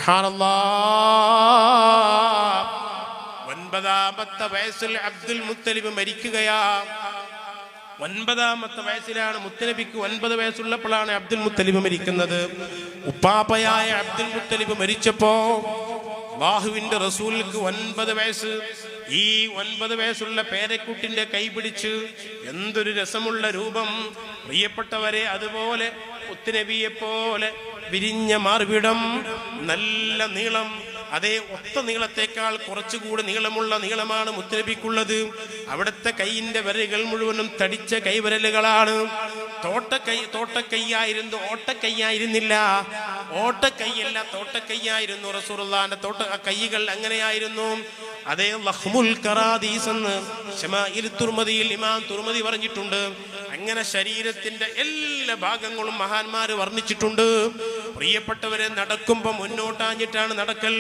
സുബ്ഹാനല്ലാഹ്. 9ാമത്തെ വയസ്സിൽ അബ്ദുൽ മുത്തലിബ് മരിക്കുകയാ. 9ാമത്തെ വയസ്സിലാണ് മുത്തനബിക്ക് 9 വയസ്സുള്ളപ്പോഴാണ് അബ്ദുൽ മുത്തലിബ് മരിക്കുന്നത്. ഉപ്പാപ്പയായ അബ്ദുൽ മുത്തലിബ് മരിച്ചപ്പോ അല്ലാഹുവിന്റെ റസൂലിക്ക് 9 വയസ്സ്. ഈ 9 വയസ്സുള്ള പേരക്കുട്ടിന്റെ കൈ പിടിച്ച് എന്തൊരു രസമുള്ള രൂപം പ്രിയപ്പെട്ടവരെ. അതുപോലെ മുത്തനബിയെ പോലെ വിരിഞ്ഞ മാർവിടം, നല്ല നീളം, അതേ ഒത്ത നീളത്തേക്കാൾ കുറച്ചുകൂടി നീളമാണ് മുത്തനബിക്കുള്ളത്. അവിടുത്തെ കൈയിന്റെ വിരലുകൾ മുഴുവനും തടിച്ച കൈവിരലുകളാണ്. തോട്ടക്കൈയായിരുന്നു, ഓട്ടക്കൈയായിരുന്നില്ല. ഓട്ടക്കൈയല്ല, തോട്ടക്കൈയായിരുന്നു റസൂലുള്ളാഹിന്റെ കൈകൾ. അങ്ങനെയായിരുന്നു. അതേ ലഹ്മുൽ ഖറാദീസ് എന്ന് ശമാഇൽ തുർമദിയിൽ ഇമാം തുർമദി പറഞ്ഞിട്ടുണ്ട്. അങ്ങനെ ശരീരത്തിന്റെ എല്ലാ ഭാഗങ്ങളും മഹാന്മാര് വർണ്ണിച്ചിട്ടുണ്ട്. പ്രിയപ്പെട്ടവരെ, നടക്കുമ്പോൾ മുന്നോട്ടാഞ്ഞിട്ടാണ് നടക്കൽ.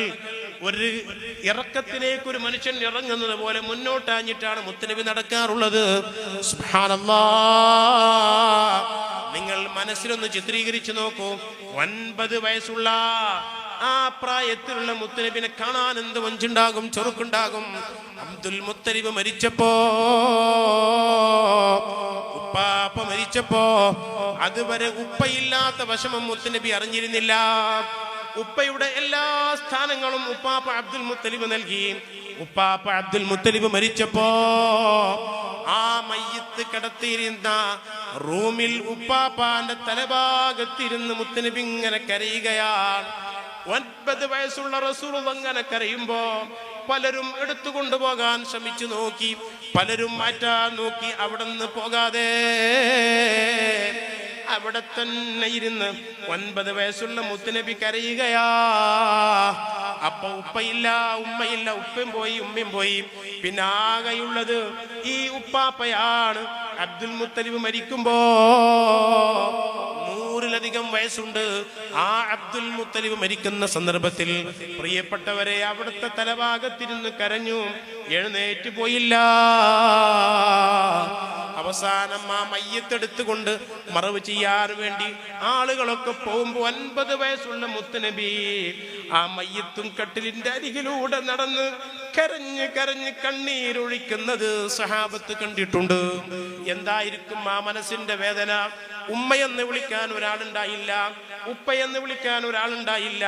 ഒരു ഇറക്കത്തിലേക്ക് ഒരു മനുഷ്യൻ ഇറങ്ങുന്നത് പോലെ മുന്നോട്ടാഞ്ഞിട്ടാണ് മുത്തനബി നടക്കാറുള്ളത്. സുബ്ഹാനല്ലാഹ്. നിങ്ങൾ മനസ്സിലൊന്ന് ചിത്രീകരിച്ചു നോക്കൂ. 9 വയസ്സുള്ള ആ പ്രായത്തിലുള്ള മുത്തനബിനെ കാണാൻ എന്ത് വഞ്ചുണ്ടാകും, ചെറുക്കുണ്ടാകും. അബ്ദുൽ മുത്തലിബ് മരിച്ചപ്പോ, ഉപ്പാപ്പ മരിച്ചപ്പോ അതുവരെ ഉപ്പയില്ലാത്ത വിഷമം മുത്തനബി അറിഞ്ഞിരുന്നില്ല. ഉപ്പയുടെ എല്ലാ സ്ഥാനങ്ങളും ഉപ്പാപ്പ അബ്ദുൽ മുത്തലിബ് നൽകി. ഉപ്പാപ്പ അബ്ദുൽ മുത്തലിബ് മരിച്ചപ്പോ ആ മയ്യിത്ത് കിടത്തിയിരുന്ന റൂമിൽ ഉപ്പാപ്പാന്റെ തലഭാഗത്തിരുന്ന് മുത്തനബി ഇങ്ങനെ കരയുകയാണ്. 9 വയസ്സുള്ള റസൂൽ അങ്ങനെ കരയുമ്പോ പലരും എടുത്തു കൊണ്ടുപോകാൻ ശ്രമിച്ചു നോക്കി, പലരും മാറ്റാൻ നോക്കി. അവിടെ നിന്ന് പോകാതെ അവിടെ തന്നെ ഇരുന്ന് 9 വയസ്സുള്ള മുത്തനബി കരയുകയാ. അപ്പൊ ഉപ്പയില്ല, ഉമ്മയില്ല. ഉപ്പയും പോയി, ഉമ്മയും പോയി. പിന്നെ ആകെയുള്ളത് ഈ ഉപ്പാപ്പയാണ്. അബ്ദുൽ മുത്തലിബ് മരിക്കുമ്പോ 100-ലധികം വയസ്സുണ്ട്. ആ അബ്ദുൽ മുത്തലിബ് മരിക്കുന്ന സന്ദർഭത്തിൽ പ്രിയപ്പെട്ടവരെ അവിടുത്തെ തലഭാഗത്തിരുന്ന് കരഞ്ഞു, എഴുന്നേറ്റ് പോയില്ല. അവസാനം ആ മയ്യത്തെടുത്തുകൊണ്ട് മറവ് ചെയ്യാൻ വേണ്ടി ആളുകളൊക്കെ പോകുമ്പോൾ 9 വയസ്സുള്ള മുത്തനബി ആ മയ്യത്തും കട്ടിലിന്റെ അരികിലൂടെ നടന്ന് കരഞ്ഞ് കരഞ്ഞ് കണ്ണീരൊഴിക്കുന്നത് സഹാബത്ത് കണ്ടിട്ടുണ്ട്. എന്തായിരിക്കും ആ മനസ്സിന്റെ വേദന? ഉമ്മയെന്ന് വിളിക്കാൻ ഒരാളുണ്ടായില്ല, ഉപ്പയെന്ന് വിളിക്കാൻ ഒരാളുണ്ടായില്ല.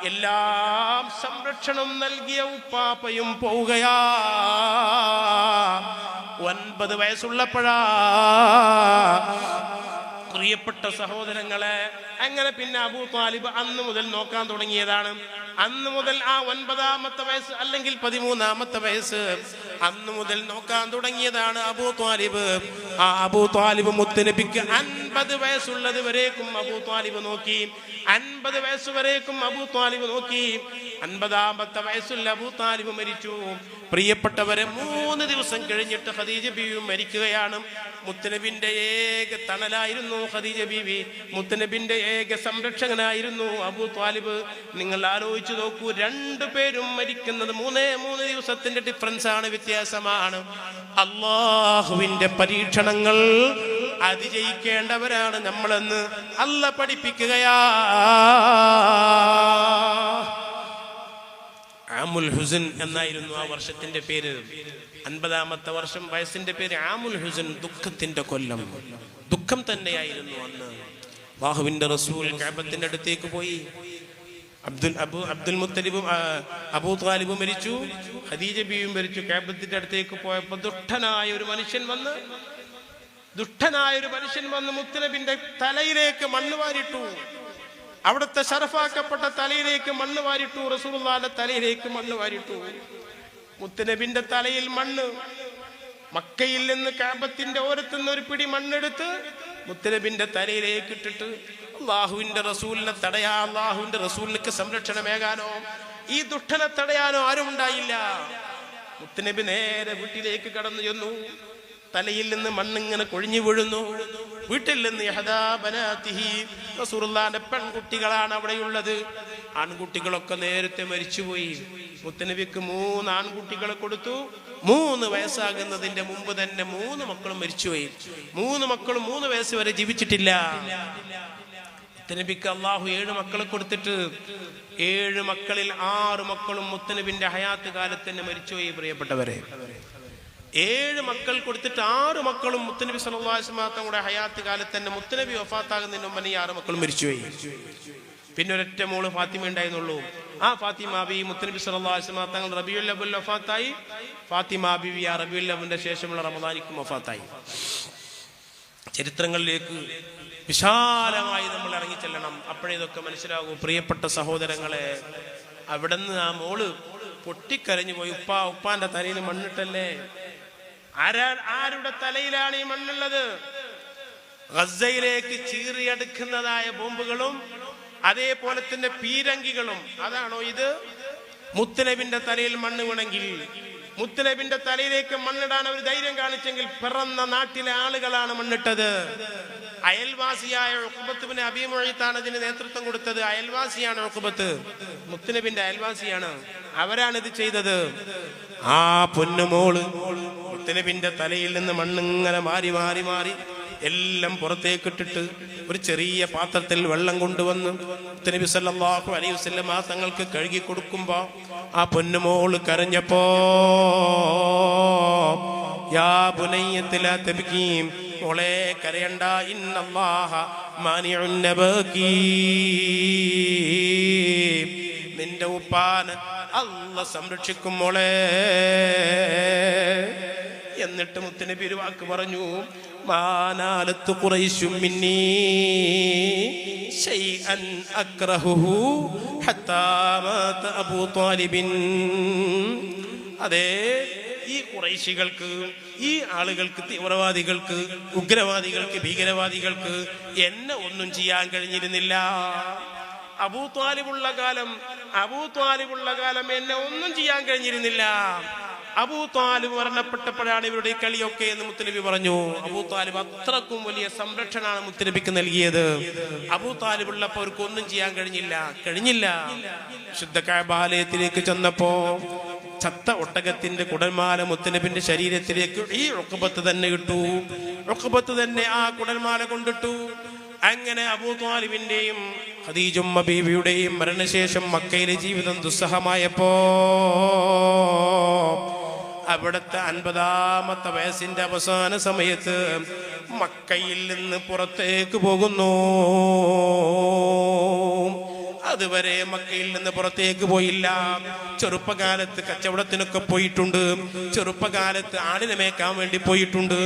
എല്ലാം സംരക്ഷണം നൽകിയ ഉപ്പാപ്പയും പോവുകയാ. 9 വയസ്സുള്ളപ്പോഴാ. പ്രിയപ്പെട്ട സഹോദരങ്ങളെ, അങ്ങനെ പിന്നെ അബൂ ത്വാലിബ് അന്ന് മുതൽ നോക്കാൻ തുടങ്ങിയതാണ്. അന്ന് മുതൽ ആ 9ാമത്തെ വയസ്സ് അല്ലെങ്കിൽ 13ാമത്തെ വയസ്സ് അന്ന് മുതൽ നോക്കാൻ തുടങ്ങിയതാണ് അബൂ ത്വാലിബ്. ആ അബൂ ത്വാലിബ് മുത്തനബിക്ക് 50 വയസ്സുള്ളത് വരേക്കും അബൂ ത്വാലിബ് നോക്കി. 50 വയസ്സ് വരേക്കും അബൂ ത്വാലിബ് നോക്കി. 50ാമത്തെ വയസ്സിൽ അബൂ ത്വാലിബ് മരിച്ചു. പ്രിയപ്പെട്ടവരെ, 3 ദിവസം കഴിഞ്ഞിട്ട് ഖദീജ ബീവി മരിക്കുകയാണ്. മുത്തനബിന്റെ ഏക തണലായിരുന്നു ഖദീജ ബീവി. മുത്തനബിന്റെ ഏക സംരക്ഷകനായിരുന്നു അബൂ ത്വാലിബ്. നിങ്ങൾ ആലോചിച്ചു നോക്കൂ, 2 പേരും മരിക്കുന്നത് 3 ദിവസത്തിന്റെ ഡിഫറൻസ് ആണ്, വ്യത്യാസമാണ്. അല്ലാഹുവിന്റെ പരീക്ഷണങ്ങൾ അതിജയിക്കേണ്ടവരാണ് നമ്മളെന്ന് അല്ലാഹ് പഠിപ്പിക്കുകയാ. ആമുൽ ഹുസൻ എന്നായിരുന്നു ആ വർഷത്തിന്റെ പേര്. 50ാമത്തെ വർഷം വയസ്സിന്റെ പേര് ആമുൽ ഹുസൻ, ദുഃഖത്തിന്റെ കൊല്ലം. ദുഃഖം തന്നെയായിരുന്നു അന്ന്. അല്ലാഹുവിന്റെ റസൂൽ കഅബത്തിന്റെ അടുത്തേക്ക് പോയി. അബ്ദുൽ മുത്തലിബും അബൂ ത്വാലിബ് മരിച്ചു, ഖദീജ ബീവിയും മരിച്ചു. കഅബത്തിന്റെ അടുത്തേക്ക് പോയപ്പോൾ ദുഷ്ടനായ ഒരു മനുഷ്യൻ വന്ന് മുത്തനബിന്റെ തലയിലേക്ക് മണ്ണ് വാരിട്ടു. അവിടുത്തെ ശറഫാക്കപ്പെട്ട തലയിലേക്ക് മണ്ണ് വാരിട്ടു. റസൂലുള്ളാഹിന്റെ തലയിലേക്ക് മണ്ണ് വാരിട്ടു. മുത്തനബിന്റെ തലയിൽ മണ്ണ്. മക്കയിൽ നിന്ന് കഅബത്തിന്റെ ഓരത്തുനിന്ന് ഒരു പിടി മണ്ണെടുത്ത് മുത്തനബിന്റെ തലയിലേക്ക് ഇട്ടിട്ട് അല്ലാഹുവിന്റെ റസൂലിനെ തടയാൻ, അല്ലാഹുവിന്റെ റസൂലിന് സംരക്ഷണമേകാനോ ഈ ദുഷ്ടനെ തടയാനോ ആരും ഉണ്ടായില്ല. മുത്തനബി നേരെ വീട്ടിലേക്ക് കടന്നു ചെന്നു. തലയിൽ നിന്ന് മണ്ണിങ്ങനെ കൊഴിഞ്ഞു വീഴുന്നു. വീട്ടിൽ നിന്ന് യഹദാ ബനാതിഹി, റസൂലുള്ളാഹിന്റെ പെൺകുട്ടികളാണ് അവിടെയുള്ളത്. ആൺകുട്ടികളൊക്കെ നേരത്തെ മരിച്ചുപോയി. മുത്തനബിക്ക് 3 ആൺകുട്ടികളെ കൊടുത്തു. 3 വയസ്സാകുന്നതിന്റെ മുമ്പ് തന്നെ 3 മക്കളും മരിച്ചുപോയി. 3 മക്കളും 3 വയസ്സ് വരെ ജീവിച്ചിട്ടില്ല. മുത്തനബിക്ക് അള്ളാഹു 7 മക്കളെ കൊടുത്തിട്ട് 7 മക്കളിൽ 6 മക്കളും മുത്തനബിന്റെ ഹയാത്ത് കാലത്ത് തന്നെ മരിച്ചുപോയി. പ്രിയപ്പെട്ടവരെ, 7 മക്കൾ കൊടുത്തിട്ട് 6 മക്കളും മുത്തനബി സല്ലല്ലാഹു അലൈഹി വസല്ലം തങ്ങളുടെ ഹയാത്ത് കാലത്ത് തന്നെ മുത്തനബി വഫാത്താകുന്നതിന് മുമ്പ് ഈ 6 മക്കളും മരിച്ചുപോയി. പിന്നെ ഒരൊറ്റ മോള് ഫാത്തിമ ഉണ്ടായിരുന്നുള്ളൂ. ആ ഫാത്തിമ ബി മുത്തനബി സല്ലല്ലാഹു അലൈഹി വസല്ലം തങ്ങൾ റബീഉൽ അവ്വൽ വഫാത്തായി. ഫാത്തിമ ബിവി ആ റബീഉൽ അവ്വലിന്റെ ശേഷമുള്ള റമദാനിക്കും വഫാത്തായി. ചരിത്രങ്ങളിലേക്ക് വിശാലമായി നമ്മൾ ഇറങ്ങിച്ചെല്ലണം. അപ്പോഴേ ഇതൊക്കെ മനസ്സിലാകൂ. പ്രിയപ്പെട്ട സഹോദരങ്ങളെ, അവിടുന്ന് ആ മോള് പൊട്ടിക്കരഞ്ഞു പോയി. ഉപ്പാന്റെ തലയിൽ മണ്ണിട്ടല്ലേ. ആരുടെ തലയിലാണ് ഈ മണ്ണുള്ളത്? ഗസയിലേക്ക് ചീറിയടുക്കുന്നതായ ബോംബുകളും അതേപോലെ തന്നെ പീരങ്കികളും. അതാണോ ഇത്? മുത്തനബിന്റെ തലയിൽ മണ്ണ് വീണെങ്കിൽ, മുത്തനബിന്റെ തലയിലേക്ക് മണ്ണിടാൻ അവർ ധൈര്യം കാണിച്ചെങ്കിൽ പിറന്ന നാട്ടിലെ ആളുകളാണ് മണ്ണിട്ടത്. അയൽവാസിയായ ഉഖബത്ത് ബിൻ അബീ മുഈത്താണ് ഇതിന് നേതൃത്വം കൊടുത്തത്. അയൽവാസിയാണ് ഉഖബത്ത്, മുത്തനബിന്റെ അയൽവാസിയാണ്. അവരാണ് ഇത് ചെയ്തത്. ആ പൊന്നുമോള് മുത്തനബിന്റെ തലയിൽ നിന്ന് മണ്ണിങ്ങനെ മാറി മാറി മാറി എല്ലാം പുറത്തേക്കിട്ടിട്ട് ഒരു ചെറിയ പാത്രത്തിൽ വെള്ളം കൊണ്ടുവന്ന് മുത്തനബി സല്ലല്ലാഹു അലൈഹി വസല്ലം തങ്ങൾക്ക് കഴുകി കൊടുക്കുമ്പോ ആ പൊന്നുമോള് കരഞ്ഞപ്പോ, യാ ബുനയ്യത്തി ലാ തബ്കീ, മോളെ കരയണ്ട, ഇന്നല്ലാഹ മാനിഉൻ നബകീ, നിന്റെ ഉപ്പാന് അല്ലാഹ് സംരക്ഷിക്കും മോളെ. എന്നിട്ട് മുത്തനബി ഒരു വാക്ക് പറഞ്ഞു, മാനാലത്തു ഖുറൈശും മിന്നീ ശൈഅൻ അക്റഹുഹു ഹത്താ മാത അബൂ ത്വാലിബിൻ. അതെ, ഈ ഖുറൈശികൾക്ക്, ഈ ആളുകൾക്ക്, തീവ്രവാദികൾക്ക്, ഉഗ്രവാദികൾക്ക്, ഭീകരവാദികൾക്ക് എന്നെ ഒന്നും ചെയ്യാൻ കഴിഞ്ഞിരുന്നില്ല. അബൂ ത്വാലിബുള്ള കാലം എന്നെ ഒന്നും ചെയ്യാൻ കഴിഞ്ഞിരുന്നില്ല. അബൂ ത്വാലിബ് മരണപ്പെട്ടപ്പോഴാണ് ഇവരുടെ ഈ കളിയൊക്കെ എന്ന് മുത്തനബി പറഞ്ഞു. അബൂ ത്വാലിബ് അത്രക്കും വലിയ സംരക്ഷണമാണ് മുത്തനബിക്ക് നൽകിയത്. അബൂ ത്വാലിബ് ഉള്ളപ്പോൾ അവർക്ക് ഒന്നും ചെയ്യാൻ കഴിഞ്ഞില്ല. ശുദ്ധ കഅബാലയത്തിലേക്ക് ചെന്നപ്പോ ചത്ത ഒട്ടകത്തിന്റെ കുടൽമാല മുത്തനബിന്റെ ശരീരത്തിലേക്ക് ഈ ഉഖബത്ത് തന്നെ ഇട്ടു. ഉഖബത്ത് തന്നെ ആ കുടൽമാല കൊണ്ടിട്ടു. അങ്ങനെ അബൂ ത്വാലിബിന്റെയും ഖദീജുമ്മ ബീവിയുടെയും മരണശേഷം മക്കയിലെ ജീവിതം ദുസ്സഹമായപ്പോ അവിടുത്തെ 50-ാമത്തെ വയസ്സിന്റെ അവസാന സമയത്ത് മക്കയിൽ നിന്ന് പുറത്തേക്ക് പോകുന്നു. അതുവരെ മക്കയിൽ നിന്ന് പുറത്തേക്ക് പോയില്ല. ചെറുപ്പകാലത്ത് കച്ചവടത്തിനൊക്കെ പോയിട്ടുണ്ട്. ചെറുപ്പകാലത്ത് ആടിനെ മേക്കാൻ വേണ്ടി പോയിട്ടുണ്ട്.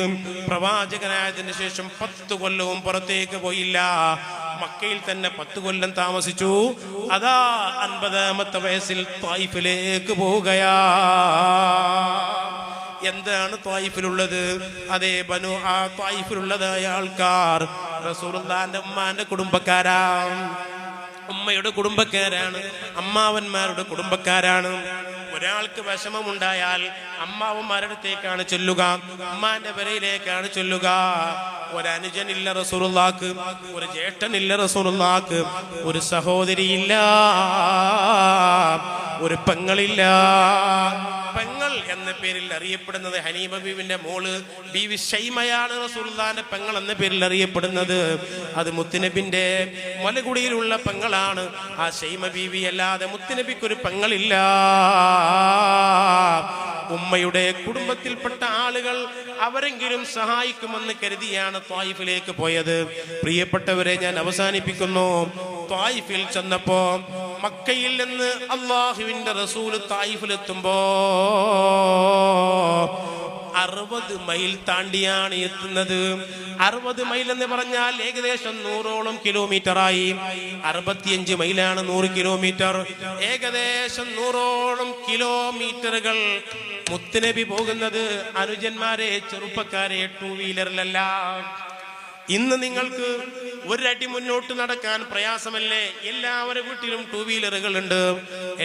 പ്രവാചകനായതിനു ശേഷം 10 കൊല്ലവും പുറത്തേക്ക് പോയില്ല. മക്കയിൽ തന്നെ 10 കൊല്ലം താമസിച്ചു. അതാ 50-ാമത്തെ വയസ്സിൽ ത്വായിഫിലേക്ക് പോവുകയാ. എന്താണ് ത്വായിഫിലുള്ളത്? അതേ ബനു ആ ത്വായിഫിലുള്ളതായ ആൾക്കാർ റസൂലുള്ളാഹിന്റെ ഉമ്മാന്റെ കുടുംബക്കാരാണ്, ഉമ്മയുടെ കുടുംബക്കാരാണ്, അമ്മാവന്മാരുടെ കുടുംബക്കാരാണ്. ഒരാൾക്ക് വിഷമമുണ്ടായാൽ അമ്മാവന്മാരടുത്തേക്കാണ് ചൊല്ലുക, ഉമ്മാന്റെ പെരയിലേക്കാണ് ചൊല്ലുക. ഒരനുജനില്ല റസൂലുള്ളാഹിക്ക്, ഒരു ജ്യേഷ്ഠനില്ല റസൂലുള്ളാഹിക്ക്, ഒരു സഹോദരിയില്ല, ഒരു പെങ്ങളില്ല. പെങ്ങൾ എന്ന പേരിൽ അറിയപ്പെടുന്നത് ഹനീമ ബീവിന്റെ മോള് ബീവി ഷൈമയാണ്. റസൂലുള്ളാഹിന്റെ പെങ്ങൾ എന്ന പേരിൽ അറിയപ്പെടുന്നത് അത് മുത്തുനബിന്റെ മലകുടിയിലുള്ള പെങ്ങളാണ്. ആ ഷൈമ ബീവി അല്ലാതെ മുത്തുനബിക്കൊരു പെങ്ങളില്ല. ഉമ്മയുടെ കുടുംബത്തിൽപ്പെട്ട ആളുകൾ അവരെങ്കിലും സഹായിക്കുമെന്ന് കരുതിയാണ് ത്വായിഫിലേക്ക് പോയത്. പ്രിയപ്പെട്ടവരെ, ഞാൻ അവസാനിപ്പിക്കുന്നു. ത്വായിഫിൽ ചെന്നപ്പോ മക്കയിൽ നിന്ന് അള്ളാഹുവിന്റെ റസൂൽ ത്വായിഫിലെത്തുമ്പോ 60 മൈൽ താണ്ടിയാണ് എത്തുന്നത്. 60 മൈൽ എന്ന് പറഞ്ഞാൽ ഏകദേശം 100ഓളം കിലോമീറ്ററായി. 65 മൈലാണ് 100 കിലോമീറ്റർ. ഏകദേശം 100ഓളം കിലോമീറ്ററുകൾ മുത്തുനബി പോകുന്നത് അനുജന്മാരെ, ചെറുപ്പക്കാരെ, 2 വീലറിലല്ല. ഇന്ന് നിങ്ങൾക്ക് ഒരടി മുന്നോട്ട് നടക്കാൻ പ്രയാസമല്ലേ? എല്ലാവരുടെ വീട്ടിലും 2 വീലറുകളുണ്ട്.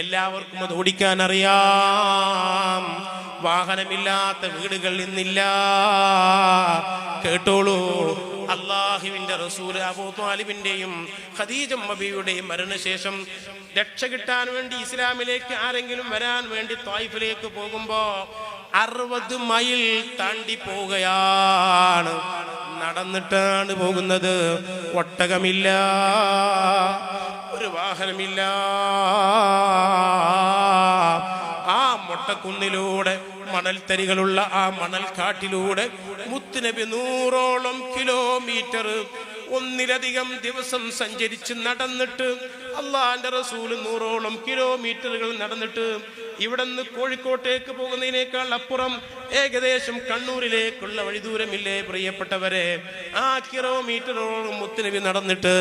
എല്ലാവർക്കും അത് ഓടിക്കാൻ അറിയാം. വാഹനമില്ലാത്ത വീടുകൾ ഇന്നില്ല. കേട്ടോളൂ, അള്ളാഹുവിന്റെ റസൂൽ അബൂ ത്വാലിബിന്റെയും ഖദീജ ബീവിയുടെയും മരണശേഷം രക്ഷ കിട്ടാൻ വേണ്ടി ഇസ്ലാമിലേക്ക് ആരെങ്കിലും വരാൻ വേണ്ടി ത്വായിഫിലേക്ക് പോകുമ്പോ 60 മൈൽ താണ്ടി പോവുകയാണ്. നടന്നിട്ടാണ് പോകുന്നത്. ഒട്ടകമില്ല, ഒരു വാഹനമില്ല. ആ മൊട്ടക്കുന്നിലൂടെ, മണൽത്തരികളുള്ള ആ മണൽക്കാട്ടിലൂടെ മുത്തുനബി 100ഓളം കിലോമീറ്റർ, ഒന്നിലധികം ദിവസം സഞ്ചരിച്ച് നടന്നിട്ട്, അള്ളാന്റെ റസൂല് 100ഓളം കിലോമീറ്ററുകൾ നടന്നിട്ട് ഇവിടുന്ന് കോഴിക്കോട്ടേക്ക് പോകുന്നതിനേക്കാൾ അപ്പുറം ഏകദേശം കണ്ണൂരിലേക്കുള്ള വഴി ദൂരമില്ലേ പ്രിയപ്പെട്ടവരെ? ആ കിലോമീറ്ററോളം മുത്തുനബി നടന്നിട്ട്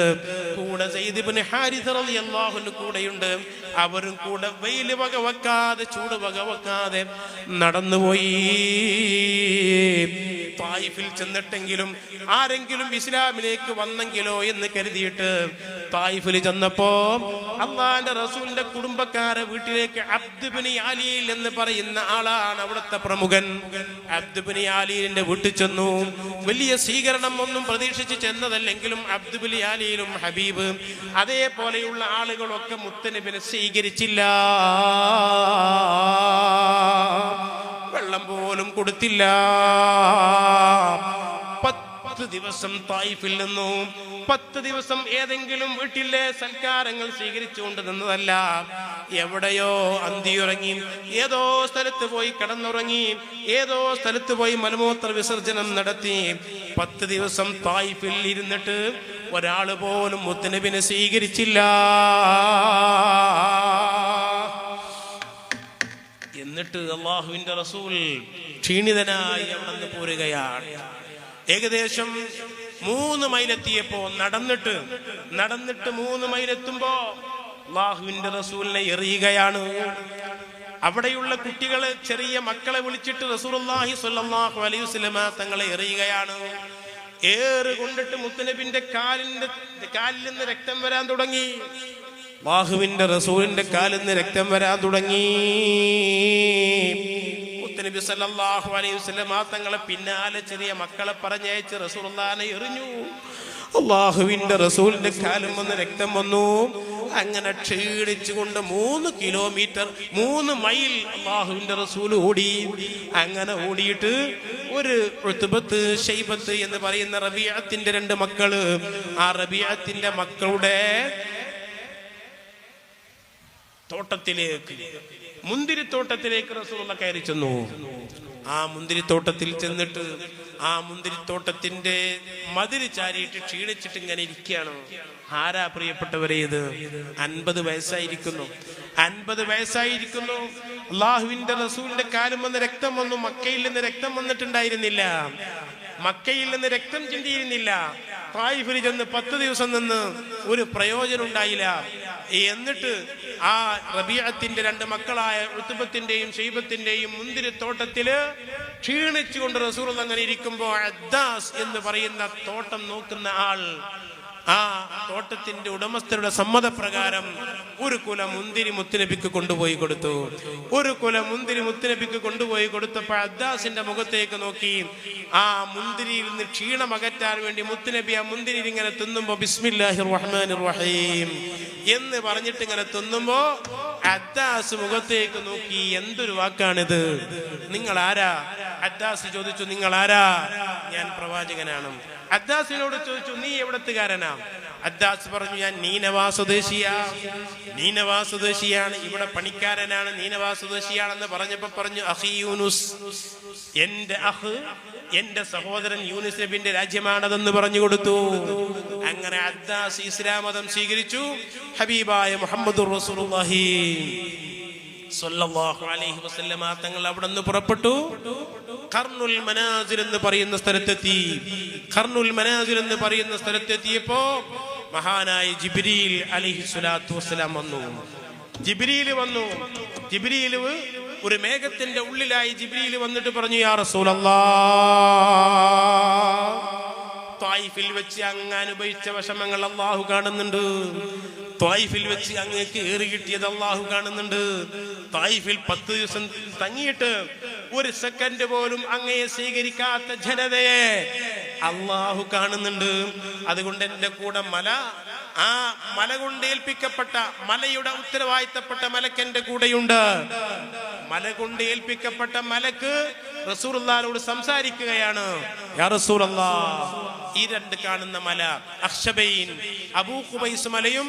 കൂടെ സയ്യിദ് ഇബ്നു ഹാരിസ റളിയല്ലാഹു അൻഹു കൂടെയുണ്ട്. അവരും കൂടെ വെയില് വകവെക്കാതെ, ചൂട് വകവെക്കാതെ നടന്നുപോയി. തായിഫിൽ ചെന്നിട്ടെങ്കിലും ആരെങ്കിലും ഇസ്ലാമിലേക്ക് വന്നെങ്കിലോ എന്ന് കരുതിയിട്ട് തായിഫിൽ ചെന്നപ്പോ അള്ളാന്റെ റസൂലിന്റെ കുടുംബക്കാരെ വീട്ടിലേക്ക് അബ്ദ് ഇബ്നു അലീൽ എന്ന് പറയുന്ന ആളാണ് അവിടുത്തെ പ്രമുഖൻ. അബ്ദ് ഇബ്നു അലീലിന്റെ വീട്ടിൽ ചെന്നു. വലിയ സ്വീകരണം ഒന്നും പ്രതീക്ഷിച്ച് ചെന്നതല്ലെങ്കിലും അബ്ദ് ഇബ്നു അലീലും ഹബീബ് അതേപോലെയുള്ള ആളുകളൊക്കെ മുത്തനബിനെ സ്വീകരിച്ചില്ല. വെള്ളം പോലും കൊടുത്തില്ല. 10 ദിവസം തായിഫിൽ നിന്നു. 10 ദിവസം ഏതെങ്കിലും വീട്ടിലെ സൽക്കാരങ്ങൾ സ്വീകരിച്ചുകൊണ്ട് നിന്നതല്ല. എവിടെയോ അന്തിയുറങ്ങി, ഏതോ സ്ഥലത്ത് പോയി കിടന്നുറങ്ങി, ഏതോ സ്ഥലത്ത് പോയി മലമൂത്ര വിസർജനം നടത്തി. 10 ദിവസം തായിഫിൽ ഇരുന്നിട്ട് ഒരാള് പോലും മുത്തുനബിനെ സ്വീകരിച്ചില്ല. എന്നിട്ട് അല്ലാഹുവിന്റെ റസൂൽ ക്ഷീണിതനായി അവിടെ നിന്ന് പോരുകയാണ്. ഏകദേശം 3 മൈലെത്തിയപ്പോ, നടന്നിട്ട് 3 മൈലെത്തുമ്പോ അല്ലാഹുവിന്റെ റസൂലിനെ എറിയുകയാണ്. അവിടെയുള്ള കുട്ടികളെ, ചെറിയ മക്കളെ വിളിച്ചിട്ട് റസൂലുള്ളാഹി സ്വല്ലല്ലാഹു അലൈഹി വസല്ലമ തങ്ങളെ എറിയുകയാണ്. ഏറ് കൊണ്ടിട്ട് മുത്തുനബിന്റെ കാലിൽ നിന്ന് രക്തം വരാൻ തുടങ്ങി. അല്ലാഹുവിന്റെ റസൂലിന്റെ കാലിൽ നിന്ന് രക്തം വരാൻ തുടങ്ങി. മുത്തുനബി സല്ലല്ലാഹു അലൈഹി വസല്ലം തങ്ങളെ പിന്നാലെ ചെറിയ മക്കളെ പറഞ്ഞയച്ച് റസൂലുള്ളാഹിനെ എറിഞ്ഞു. അല്ലാഹുവിന്റെ റസൂലിന്റെ കാലിൽ നിന്ന് രക്തം വന്നു. അങ്ങനെ ക്ഷീണിച്ചുകൊണ്ട് 3 കിലോമീറ്റർ, 3 മൈൽ അല്ലാഹുവിന്റെ റസൂൽ ഓടി. അങ്ങനെ ഓടിയിട്ട് ഒരു ഉത്ബത്ത്, ശൈബത്ത് എന്ന് പറയുന്ന റബീഅത്തിന്റെ 2 മക്കള്, ആ റബീഅത്തിന്റെ മക്കളുടെ തോട്ടത്തിലേക്ക്, മുന്തിരിത്തോട്ടത്തിലേക്ക് റസൂലുള്ളാഹി കയറി ചെന്നു. ആ മുന്തിരിത്തോട്ടത്തിൽ ചെന്നിട്ട് ആ മുന്തിരിത്തോട്ടത്തിന്റെ മതില് ചാരിയിട്ട് ക്ഷീണിച്ചിട്ട് ഇങ്ങനെ ഇരിക്കുകയാണ്. ആരാ പ്രിയപ്പെട്ടവരെ ഇത്? 50 വയസ്സായിരിക്കുന്നു. 50 വയസ്സായിരിക്കുന്നു. അല്ലാഹുവിന്റെ റസൂലിന്റെ കാലും വന്ന് രക്തം വന്നു. മക്കയിൽ നിന്ന് രക്തം വന്നിട്ടുണ്ടായിരുന്നില്ല. മക്കയിൽ നിന്ന് രക്തം ചിന്തിയിരുന്നില്ല. തായിഫിൽ ചെന്ന് 10 ദിവസം നിന്ന് ഒരു പ്രയോജനം ഉണ്ടായില്ല. എന്നിട്ട് ആ റബീഅത്തിന്റെ 2 മക്കളായ ഉത്ബത്തിന്റെയും ശൈബത്തിന്റെയും മുന്തിരിത്തോട്ടത്തില് ക്ഷീണിച്ചുകൊണ്ട് റസൂൽ അങ്ങനെ ഇരിക്കുമ്പോ അദ്ദാസ് എന്ന് പറയുന്ന തോട്ടം നോക്കുന്ന ആൾ, ആ തോട്ടത്തിന്റെ ഉടമസ്ഥരുടെ സമ്മതപ്രകാരം ഒരു കുല മുന്തിരി മുത്തുനബിക്ക് കൊണ്ടുപോയി കൊടുത്തു. ഒരു കുല മുന്തിരി മുത്തുനബിക്ക് കൊണ്ടുപോയി കൊടുത്തപ്പോൾ അദ്ദാസിന്റെ മുഖത്തേക്ക് നോക്കി. ആ മുന്തിരിയിൽ നിന്ന് ക്ഷീണം അകറ്റാൻ വേണ്ടി മുത്തുനബി ആ മുന്തിരി ഇങ്ങനെ തിന്നുമ്പോ ബിസ്മില്ലാഹിർ റഹ്മാനിർ റഹീം എന്ന് പറഞ്ഞിട്ട് ഇങ്ങനെ തിന്നുമ്പോ അദ്ദാസ് മുഖത്തേക്ക് നോക്കി. എന്തൊരു വാക്കാണിത്? നിങ്ങൾ ആരാ? അദ്ദാസ് ചോദിച്ചു, നിങ്ങൾ ആരാ? ഞാൻ പ്രവാചകനാണ്. അദ്ദാസിനോട് ചോദിച്ചു, നീ എവിടത്തുകാരനാ? അദ്ദാസ് പറഞ്ഞു, ഞാൻ നീനവാ സ്വദേശിയാണ്, ഇവിടെ പണിക്കാരനാണ്, നീനവാ സ്വദേശിയാണെന്ന് പറഞ്ഞപ്പോ പറഞ്ഞു, അഖി യൂനുസ്, എന്റെ സഹോദരൻ യൂനുസ് നബിന്റെ രാജ്യമാണതെന്ന് പറഞ്ഞു കൊടുത്തു. അങ്ങനെ അദ്ദാസ് ഇസ്ലാം മതം സ്വീകരിച്ചു. ഹബീബായ മുഹമ്മദുർ റസൂലുള്ളാഹി സ്വല്ലല്ലാഹു അലൈഹി വസല്ലമ തങ്ങൾ അവിടെ നിന്ന് പുറപ്പെട്ടു. ഖർനുൽ മനാസിൽ എന്ന് പറയുന്ന സ്ഥലത്തെത്തി. ഖർനുൽ മനാസിൽ എന്ന് പറയുന്ന സ്ഥലത്തെത്തിയപ്പോ മഹാനായ ജിബ്രീൽ അലൈഹിസ്സലാത്തു വസ്സലാം വന്നു. ജിബ്രീൽ ഒരു മേഘത്തിന്റെ ഉള്ളിലായി ജിബ്രീൽ വന്നിട്ട് പറഞ്ഞു, യാ റസൂലല്ലാഹ്, ത്വായിഫിൽ വെച്ച് അങ്ങ് അനുഭവിച്ച വിഷമങ്ങൾ അല്ലാഹു കാണുന്നുണ്ട്. ത്വായിഫിൽ വെച്ച് അങ്ങേക്ക് ഏറി കിട്ടിയത് അല്ലാഹു കാണുന്നുണ്ട്. ത്വായിഫിൽ 10 ദിവസം തങ്ങിയിട്ട് 1 സെക്കൻഡ് പോലും അങ്ങയെ സ്വീകരിക്കാത്ത ജനതയെ അല്ലാഹു കാണുന്നുണ്ട്. അതുകൊണ്ട് എന്റെ കൂടെ ആ മല കൊണ്ട് ഏൽപ്പിക്കപ്പെട്ട മലയുടെ ഉത്തരവാദിത്തപ്പെട്ട മലക്കന്റെ കൂടെയുണ്ട്. മല കൊണ്ട് ഏൽപ്പിക്കപ്പെട്ട മലക്ക് റസൂലുള്ളാഹിനോട് സംസാരിക്കുകയാണ്. യാ റസൂലല്ലാഹ്, ഈ രണ്ട് കാണുന്ന മല അഖ്ശബൈൻ, അബൂ ഖുബൈസ് മലയും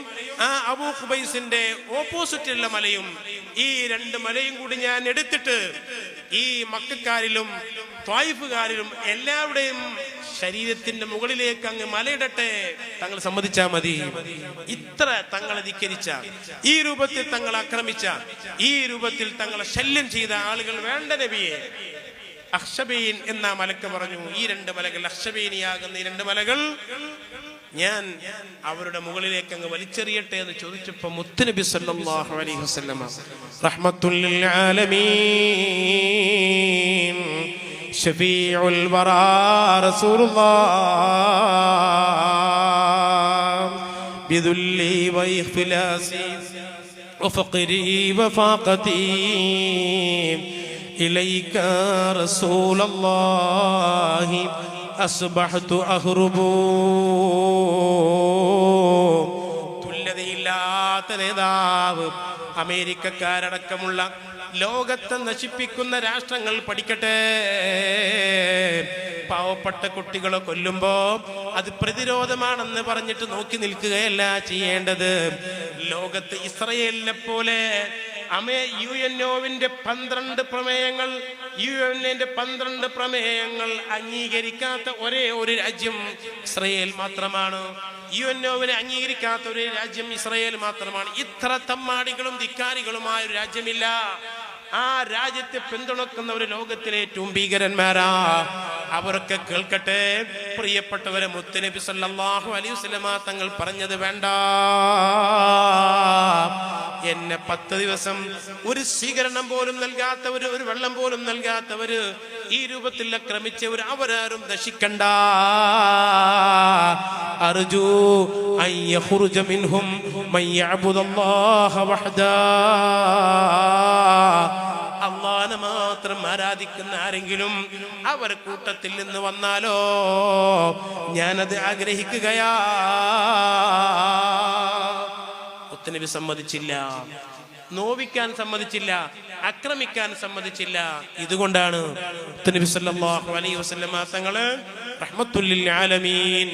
ആ അബൂ ഖുബൈസിന്റെ ഓപ്പോസിറ്റുള്ള മലയും, ഈ രണ്ട് മലയും കൂടി ഞാൻ എടുത്തിട്ട് ഈ മക്കക്കാരിലും ത്വായിഫുകാരിലും എല്ലാവരുടെയും ശരീരത്തിന്റെ മുകളിലേക്ക് അങ്ങ് മലയിടട്ടെ, തങ്ങൾ സമ്മതിച്ചാൽ മതി. ഇത്ര തങ്ങളെ ധിക്കരിച്ച, ഈ രൂപത്തിൽ തങ്ങൾ ആക്രമിച്ച, ഈ രൂപത്തിൽ തങ്ങളെ ശല്യം ചെയ്ത ആളുകൾ വേണ്ട നബിയെ. അഖ്ശബൈൻ എന്ന മലക്ക് പറഞ്ഞു, ഈ രണ്ട് മലകൾ, അഖ്ശബൈനിയാകുന്ന ഈ രണ്ട് മലകൾ ഞാൻ അവരുടെ മുകളിലേക്ക് അങ്ങ് വലിച്ചെറിയട്ടെ എന്ന് ചോദിച്ചപ്പോൾ മുത്തുനബി സല്ലല്ലാഹു അലൈഹി വസല്ലമ റഹ്മത്തുൽ ലിൽ ആലമീൻ ശഫീഉൽ വറാ റസൂലുള്ളാഹ് ബിദുല്ലി വഇഖ്ഫിലാസി വഫഖരി വഫാഖതി ഇലൈക റസൂലല്ലാഹി അസ്ബഹ്തു അഹ്റുബു. തുല്യതയില്ലാത്ത നേതാവ്, അമേരിക്കക്കാരടക്കമുള്ള ലോകത്തെ നശിപ്പിക്കുന്ന രാഷ്ട്രങ്ങൾ പഠിക്കട്ടെ. പാവപ്പെട്ട കുട്ടികളെ കൊല്ലുമ്പോ അത് പ്രതിരോധമാണെന്ന് പറഞ്ഞിട്ട് നോക്കി നിൽക്കുകയല്ല ചെയ്യേണ്ടത്. ലോകത്ത് ഇസ്രയേലിനെ പോലെ യുഎൻഒവിന്റെ 12 പ്രമേയങ്ങൾ, യുഎന്നിന്റെ 12 പ്രമേയങ്ങൾ അംഗീകരിക്കാത്ത ഒരേ ഒരു രാജ്യം ഇസ്രയേൽ മാത്രമാണ്. യുഎൻഒവിനെ അംഗീകരിക്കാത്ത ഒരു രാജ്യം ഇസ്രയേൽ മാത്രമാണ്. ഇത്ര തമ്മാടികളും ധിക്കാരികളുമായ ഒരു രാജ്യമില്ല. ആ രാജ്യത്തെ പിന്തുണക്കുന്ന ഒരു ലോകത്തിലെ ഏറ്റവും ഭീകരന്മാരാ. അവരൊക്കെ കേൾക്കട്ടെ. പ്രിയപ്പെട്ടവരെ, മുത്തുനബി സല്ലല്ലാഹു അലൈഹി വസല്ലമ തങ്ങൾ പറഞ്ഞത് വേണ്ട. എന്നെ 10 ദിവസം ഒരു സ്വീകരണം പോലും നൽകാത്തവര്, ഒരു വെള്ളം പോലും നൽകാത്തവര്, ഈ രൂപത്തിൽ ആക്രമിച്ചവർ അവരാരും നശിക്കണ്ട. അർജു അൻ യഖ്റുജ മിൻഹും മൻ യഅബുദുല്ലാഹ വഹദാ. അല്ലാഹനെ മാത്രം ആരാധിക്കുന്ന ആരെങ്കിലും അവർ കൂട്ടത്തിൽ നിന്ന് വന്നാലോ ഞാനത് ആഗ്രഹിക്കുകയാ. മുത്തുനബി സമ്മതിച്ചില്ല, നോവിക്കാൻ സമ്മതിച്ചില്ല, ആക്രമിക്കാൻ സമ്മതിച്ചില്ല. ഇതുകൊണ്ടാണ് മുത്തുനബി സല്ലല്ലാഹു അലൈഹി വസല്ലമ തങ്ങള് റഹ്മത്തുൽ ലിൽ ആലമീൻ,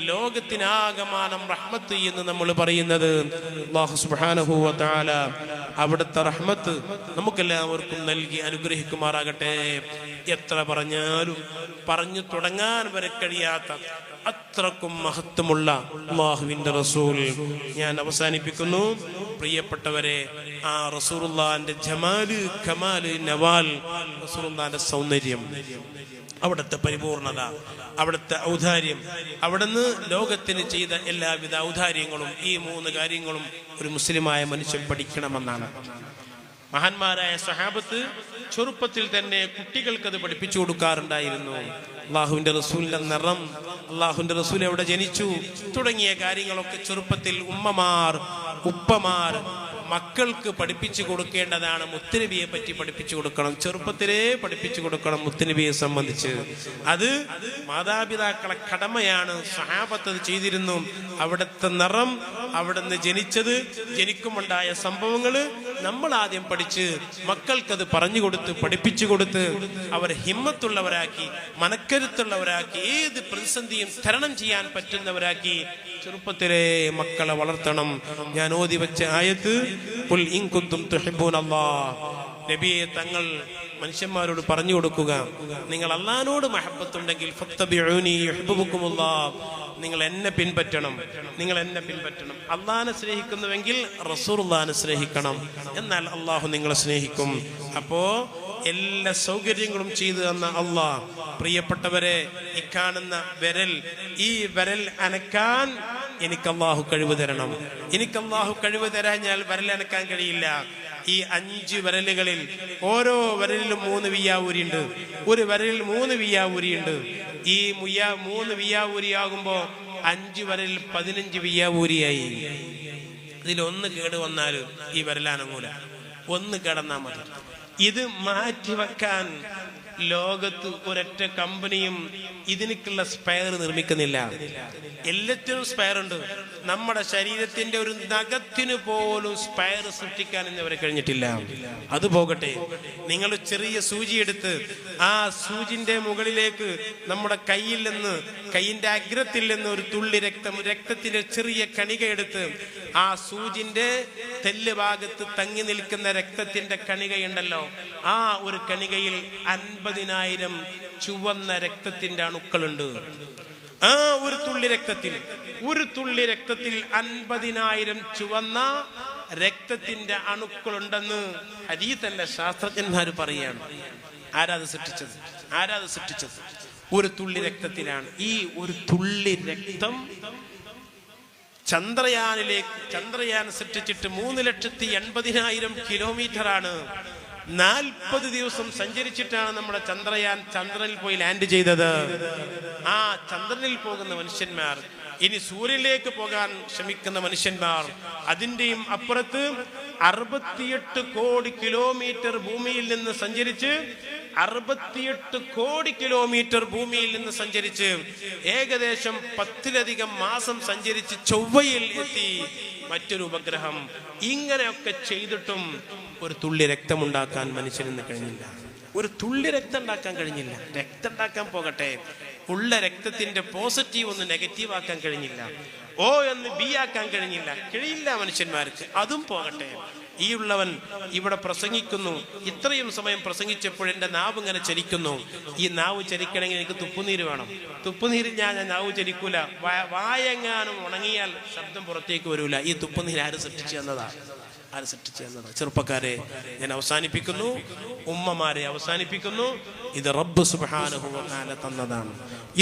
ലോകത്തിനാകമാനം റഹ്മത്ത് എന്ന് നമ്മൾ പറയുന്നത്. അല്ലാഹു സുബ്ഹാനഹു വ തആല അവിടുത്തെ റഹ്മത്ത് നമുക്കെല്ലാവർക്കും നൽകി അനുഗ്രഹിക്കുമാറാകട്ടെ. എത്ര പറഞ്ഞാലും പറഞ്ഞു തുടങ്ങാൻ വരെ കഴിയാത്ത അത്രക്കും മഹത്വമുള്ള അല്ലാഹുവിന്റെ റസൂൽ. ഞാൻ അവസാനിപ്പിക്കുന്നു. പ്രിയപ്പെട്ടവരെ, ആ റസൂലുള്ളാഹിന്റെ ജമാല്, കമാല്, നവാൽ, റസൂലുള്ളാഹിന്റെ സൗന്ദര്യം, അവിടുത്തെ പരിപൂർണത, അവിടുത്തെ ഔദാര്യം, അവിടുന്ന് ലോകത്തിന് ചെയ്ത എല്ലാവിധ ഔദാര്യങ്ങളും, ഈ 3 കാര്യങ്ങളും ഒരു മുസ്ലിമായ മനുഷ്യൻ പഠിക്കണമെന്നാണ്. മഹാന്മാരായ സ്വഹാബത്ത് ചെറുപ്പത്തിൽ തന്നെ കുട്ടികൾക്കത് പഠിപ്പിച്ചു കൊടുക്കാറുണ്ടായിരുന്നു. അള്ളാഹുവിന്റെ റസൂലിന്റെ നിറം, അള്ളാഹുവിന്റെ റസൂൽ എവിടെ ജനിച്ചു തുടങ്ങിയ കാര്യങ്ങളൊക്കെ ചെറുപ്പത്തിൽ ഉമ്മമാർ, ഉപ്പമാർ മക്കൾക്ക് പഠിപ്പിച്ചു കൊടുക്കേണ്ടതാണ്. മുത്തുനബിയെ പറ്റി പഠിപ്പിച്ചു കൊടുക്കണം, ചെറുപ്പത്തിലേ പഠിപ്പിച്ചു കൊടുക്കണം. മുത്തുനബിയെ സംബന്ധിച്ച് അത് മാതാപിതാക്കളെ കടമയാണ്. സ്വഹാബത്ത് അത് ചെയ്തിരുന്നു. അവിടുത്തെ നിറം, അവിടുന്ന് ജനിച്ചത്, ജനിക്കുമുണ്ടായ സംഭവങ്ങള് നമ്മൾ ആദ്യം പഠിച്ച് മക്കൾക്കത് പറഞ്ഞു കൊടുത്ത്, പഠിപ്പിച്ചു കൊടുത്ത്, അവരെ ഹിമ്മത്തുള്ളവരാക്കി, മനക്കരുത്തുള്ളവരാക്കി, ഏത് പ്രതിസന്ധിയും തരണം ചെയ്യാൻ പറ്റുന്നവരാക്കി ചെറുപ്പത്തിലെ മക്കളെ വളർത്തണം. ഞാൻ ഓതി വെച്ച ആയത്ത്, ഖുൽ ഇൻ കുന്തും തുഹിബ്ബൂനല്ലാഹ്, നബിയെ തങ്ങൾ മനുഷ്യന്മാരോട് പറഞ്ഞു കൊടുക്കുക, നിങ്ങൾ അല്ലാഹുവോട് മഹബ്ബത്തുണ്ടെങ്കിൽ ഫത്തബിഊനി യുഹിബ്ബുകുമുല്ലാഹ്, നിങ്ങൾ എന്നെ പിൻപറ്റണം, നിങ്ങൾ എന്നെ പിൻപറ്റണം. അല്ലാഹനെ സ്നേഹിക്കുന്നുവെങ്കിൽ റസൂലുള്ളാഹിനെ സ്നേഹിക്കണം, എന്നാൽ അല്ലാഹു നിങ്ങളെ സ്നേഹിക്കും. അപ്പോ എല്ലാ സൗകര്യങ്ങളും ചെയ്തു തന്ന അല്ലാഹ്, പ്രിയപ്പെട്ടവരെ, ഈ കാണുന്ന വിരൽ, ഈ വിരൽ അനക്കാൻ എനിക്ക് അല്ലാഹു കഴിവ് തരണം. എനിക്ക് അല്ലാഹു കഴിവ് തരാഞ്ഞാൽ വിരൽ അനക്കാൻ കഴിയില്ല. ഈ 5 വിരലുകളിൽ ഓരോ വിരലിലും 3 വിയ്യാവൂരിയുണ്ട്. ഒരു വിരലിൽ 3 വിയ്യാവൂരിയുണ്ട്. ഈ 3 വിയ്യാവൂരിയാകുമ്പോ 5 വിരലിൽ 15 വിയ്യാവൂരിയായി. ഇതിലൊന്ന് കേട് വന്നാൽ ഈ വിരലാനങ്ങൂല, ഒന്ന് കിടന്നാ മതി. ഇത് മാറ്റിവെക്കാൻ ലോകത്ത് ഒരൊറ്റ കമ്പനിയും ഇതിനൊക്കെയുള്ള സ്പെയർ നിർമ്മിക്കുന്നില്ല. എല്ലാത്തിനും സ്പെയർ ഉണ്ട്. നമ്മുടെ ശരീരത്തിന്റെ ഒരു നഖത്തിന് പോലും സ്പെയർ സൃഷ്ടിക്കാൻ ഇന്നവരെ കഴിഞ്ഞിട്ടില്ല. അത് പോകട്ടെ, നിങ്ങൾ ചെറിയ സൂചി എടുത്ത് ആ സൂചിന്റെ മുകളിലേക്ക് നമ്മുടെ കയ്യിൽ നിന്ന്, കൈയിന്റെ അഗ്രത്തിൽ നിന്ന് ഒരു തുള്ളി രക്തത്തിന്റെ ചെറിയ കണിക എടുത്ത് ആ സൂചിന്റെ തെല്ല് ഭാഗത്ത് തങ്ങി നിൽക്കുന്ന രക്തത്തിന്റെ കണികയുണ്ടല്ലോ, ആ ഒരു കണികയിൽ 50,000 ചുവന്ന രക്തത്തിന്റെ അണുക്കളുണ്ട്. ആ ഒരു തുള്ളി രക്തത്തിൽ 50,000 ചുവന്ന രക്തത്തിന്റെ അണുക്കളുണ്ടെന്ന് ഹദീസല്ല ശാസ്ത്രജ്ഞന്മാർ പറയാണ്. ആരാത് സൃഷ്ടിച്ചത്? ഒരു തുള്ളി രക്തത്തിലാണ്. ഈ ഒരു തുള്ളി രക്തം ചന്ദ്രയാൻ സൃഷ്ടിച്ചിട്ട് 3,80,000 കിലോമീറ്ററാണ്. 40 ദിവസം സഞ്ചരിച്ചിട്ടാണ് നമ്മുടെ ചന്ദ്രനിൽ പോയി ലാൻഡ് ചെയ്തത്. ആ ചന്ദ്രനിൽ പോകുന്ന മനുഷ്യന്മാർ, ഇനി സൂര്യനിലേക്ക് പോകാൻ ശ്രമിക്കുന്ന മനുഷ്യന്മാർ, അതിന്റെയും അപ്പുറത്ത് 68 കോടി കിലോമീറ്റർ ഭൂമിയിൽ നിന്ന് സഞ്ചരിച്ച് 68 കോടി കിലോമീറ്റർ ഭൂമിയിൽ നിന്ന് സഞ്ചരിച്ച് ഏകദേശം 10-ലധികം മാസം സഞ്ചരിച്ച് ചൊവ്വയിൽ എത്തി മറ്റൊരു ഉപഗ്രഹം. ഇങ്ങനെയൊക്കെ ചെയ്തിട്ടും ഒരു തുള്ളി രക്തമുണ്ടാക്കാൻ മനുഷ്യന് കഴിഞ്ഞില്ല. ഒരു തുള്ളി രക്തം ഉണ്ടാക്കാൻ കഴിഞ്ഞില്ല. രക്തം ഉണ്ടാക്കാൻ പോകട്ടെ, ഉള്ള രക്തത്തിന്റെ പോസിറ്റീവ് ഒന്ന് നെഗറ്റീവ് ആക്കാൻ കഴിഞ്ഞില്ല. ഓ എന്ന് ബി ആക്കാൻ കഴിയില്ല മനുഷ്യന്മാർക്ക്. അതും പോകട്ടെ, ഈ ഉള്ളവൻ ഇവിടെ പ്രസംഗിക്കുന്നു. ഇത്രയും സമയം പ്രസംഗിച്ചപ്പോൾ എൻ്റെ നാവ് ഇങ്ങനെ ചലിക്കുന്നു. ഈ നാവ് ചലിക്കണമെങ്കിൽ എനിക്ക് തുപ്പുനീര് വേണം. തുപ്പുനീര് ഞാൻ നാവ് ചലിക്കൂല. വായെങ്ങാനും ഉണങ്ങിയാൽ ശബ്ദം പുറത്തേക്ക് വരൂല. ഈ തുപ്പുനീര് ആര് സൃഷ്ടിച്ചു തന്നതാണ്? ചെറുപ്പക്കാരെ ഞാൻ അവസാനിപ്പിക്കുന്നു, ഉമ്മമാരെ അവസാനിപ്പിക്കുന്നു. ഇത് റബ്ബ് സുബ്ഹാനഹു വ തആല തന്നതാണ്.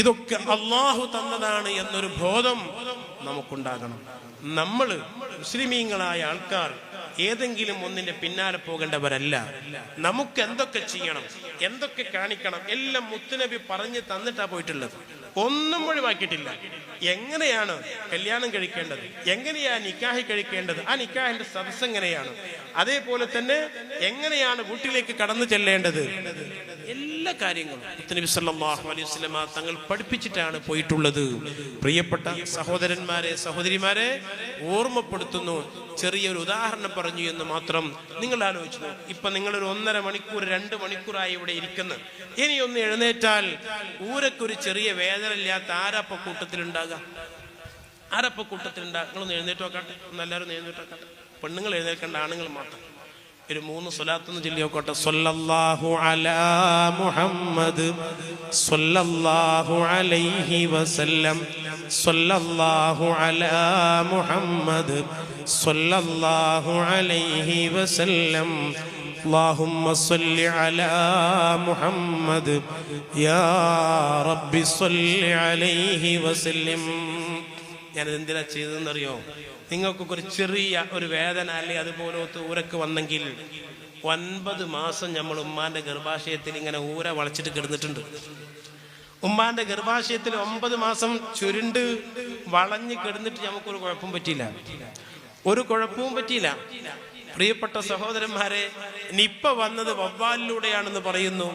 ഇതൊക്കെ അല്ലാഹു തന്നതാണ് എന്നൊരു ബോധം നമുക്കുണ്ടാകണം. നമ്മൾ മുസ്ലിമീങ്ങളായ ആൾക്കാർ ഏതെങ്കിലും ഒന്നിന്റെ പിന്നാലെ പോകേണ്ടവരല്ല. നമുക്ക് എന്തൊക്കെ ചെയ്യണം, എന്തൊക്കെ കാണിക്കണം, എല്ലാം മുത്തുനബി പറഞ്ഞു തന്നിട്ടാ പോയിട്ടുള്ളത്. ഒന്നും ഒഴിവാക്കിയിട്ടില്ല. എങ്ങനെയാണ് കല്യാണം കഴിക്കേണ്ടത്, എങ്ങനെയാണ് നിക്കാഹ് കഴിക്കേണ്ടത്, ആ നിക്കാഹിന്റെ സദസ്സ് എങ്ങനെയാണ്, അതേപോലെ തന്നെ എങ്ങനെയാണ് വീട്ടിലേക്ക് കടന്നു ചെല്ലേണ്ടത്, എല്ലാ കാര്യങ്ങളും നബി സല്ലല്ലാഹു അലൈഹി വസല്ലം തങ്ങൾ പഠിപ്പിച്ചിട്ടാണ് പോയിട്ടുള്ളത്. പ്രിയപ്പെട്ട സഹോദരന്മാരെ, സഹോദരിമാരെ, ഓർമ്മപ്പെടുത്തുന്നു. ചെറിയൊരു ഉദാഹരണം പറഞ്ഞു എന്ന് മാത്രം. നിങ്ങൾ ആലോചിച്ചു, ഇപ്പൊ നിങ്ങളൊരു 1.5 മണിക്കൂർ 2 മണിക്കൂറായി ഇവിടെ ഇരിക്കുന്നു. ഇനി ഒന്ന് എഴുന്നേറ്റാൽ ഊരക്കൊരു ചെറിയ വേദന ഇല്ലാത്ത ആരപ്പ കൂട്ടത്തിലുണ്ടാകുക? നിങ്ങളൊന്ന് എഴുന്നേറ്റ് നോക്കാട്ടെ, എല്ലാവരും എഴുന്നേറ്റ് നോക്കാട്ടെ. പെണ്ണുങ്ങൾ എഴുന്നേൽക്കേണ്ട, ആണുങ്ങൾ മാത്രം. ഒരു 3 സ്വലാത്തൊന്ന് ചൊല്ലി നോക്കട്ടെ. സ്വല്ലല്ലാഹു അലാ മുഹമ്മദ് സ്വല്ലല്ലാഹു അലൈഹി വസല്ലം, സ്വല്ലല്ലാഹു അലാ മുഹമ്മദ് സ്വല്ലല്ലാഹു അലൈഹി വസല്ലം, اللهم صل على محمد يا رب صل عليه وسلم. ഞാനിത് എന്തിനാ ചെയ്തതെന്നറിയോ? നിങ്ങൾക്കൊക്കെ ഒരു ചെറിയ ഒരു വേദന അല്ലെ അതുപോലത്തെ ഊരക്ക് വന്നെങ്കിൽ 9 മാസം നമ്മൾ ഉമ്മാന്റെ ഗർഭാശയത്തിൽ ഇങ്ങനെ ഊര വളച്ചിട്ട് കിടന്നിട്ടുണ്ട്. ഉമ്മാന്റെ ഗർഭാശയത്തിൽ 9 മാസം ചുരുണ്ട് വളഞ്ഞ് കിടന്നിട്ട് നമുക്കൊരു കുഴപ്പവും പറ്റിയില്ല. പ്രിയപ്പെട്ട സഹോദരന്മാരെ, നിപ്പ വന്നത് വവ്വാലിലൂടെയാണെന്ന് പറയുന്നു.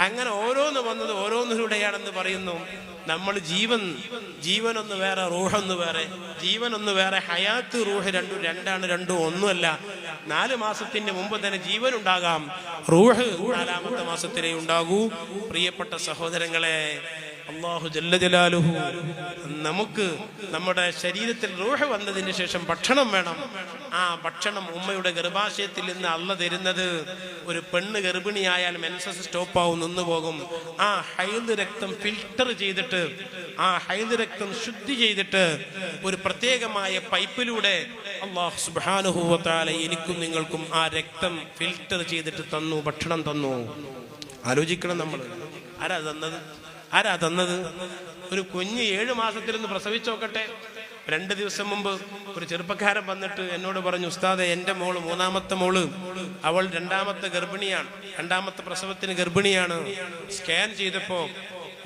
അങ്ങനെ ഓരോന്ന് വന്നത് ഓരോന്നിലൂടെയാണെന്ന് പറയുന്നു. നമ്മൾ ജീവനൊന്ന് വേറെ, റൂഹൊന്ന് വേറെ. ജീവനൊന്ന് വേറെ, ഹയാത്ത് റൂഹ് രണ്ടും ഒന്നുമല്ല. 4 മാസത്തിന് മുമ്പ് തന്നെ ജീവൻ ഉണ്ടാകാം, റൂഹ് 4-ാമത്തെ മാസത്തിലേ ഉണ്ടാകൂ. പ്രിയപ്പെട്ട സഹോദരങ്ങളെ, അല്ലാഹു ജല്ല ജലാലുഹു നമുക്ക് നമ്മുടെ ശരീരത്തിൽ റൂഹ് വന്നതിന് ശേഷം ഭക്ഷണം വേണം. ആ ഭക്ഷണം ഉമ്മയുടെ ഗർഭാശയത്തിൽ നിന്ന് അള്ള തരുന്നത്. ഒരു പെണ്ണ് ഗർഭിണിയായാൽ മെൻസസ് സ്റ്റോപ്പാവും, നിന്നുപോകും. ആ ഹൈദ് രക്തം ഫിൽട്ടർ ചെയ്തിട്ട്, ആ ഹൈദ് രക്തം ശുദ്ധി ചെയ്തിട്ട് ഒരു പ്രത്യേകമായ പൈപ്പിലൂടെ അല്ലാഹു സുബ്ഹാനഹു വ തആല എനിക്കും നിങ്ങൾക്കും ആ രക്തം ഫിൽട്ടർ ചെയ്തിട്ട് തന്നു, ഭക്ഷണം തന്നു. ആലോചിക്കണം നമ്മൾ. ആരാ തന്നത്? ഒരു കുഞ്ഞ് 7 മാസത്തിലൊന്ന് പ്രസവിച്ചു നോക്കട്ടെ. 2 ദിവസം മുമ്പ് ഒരു ചെറുപ്പക്കാരൻ വന്നിട്ട് എന്നോട് പറഞ്ഞു, ഉസ്താദെ, എൻ്റെ മോള് 3-ാമത്തെ മോള്, അവൾ 2-ാമത്തെ ഗർഭിണിയാണ്, 2-ാമത്തെ പ്രസവത്തിന് ഗർഭിണിയാണ്. സ്കാൻ ചെയ്തപ്പോ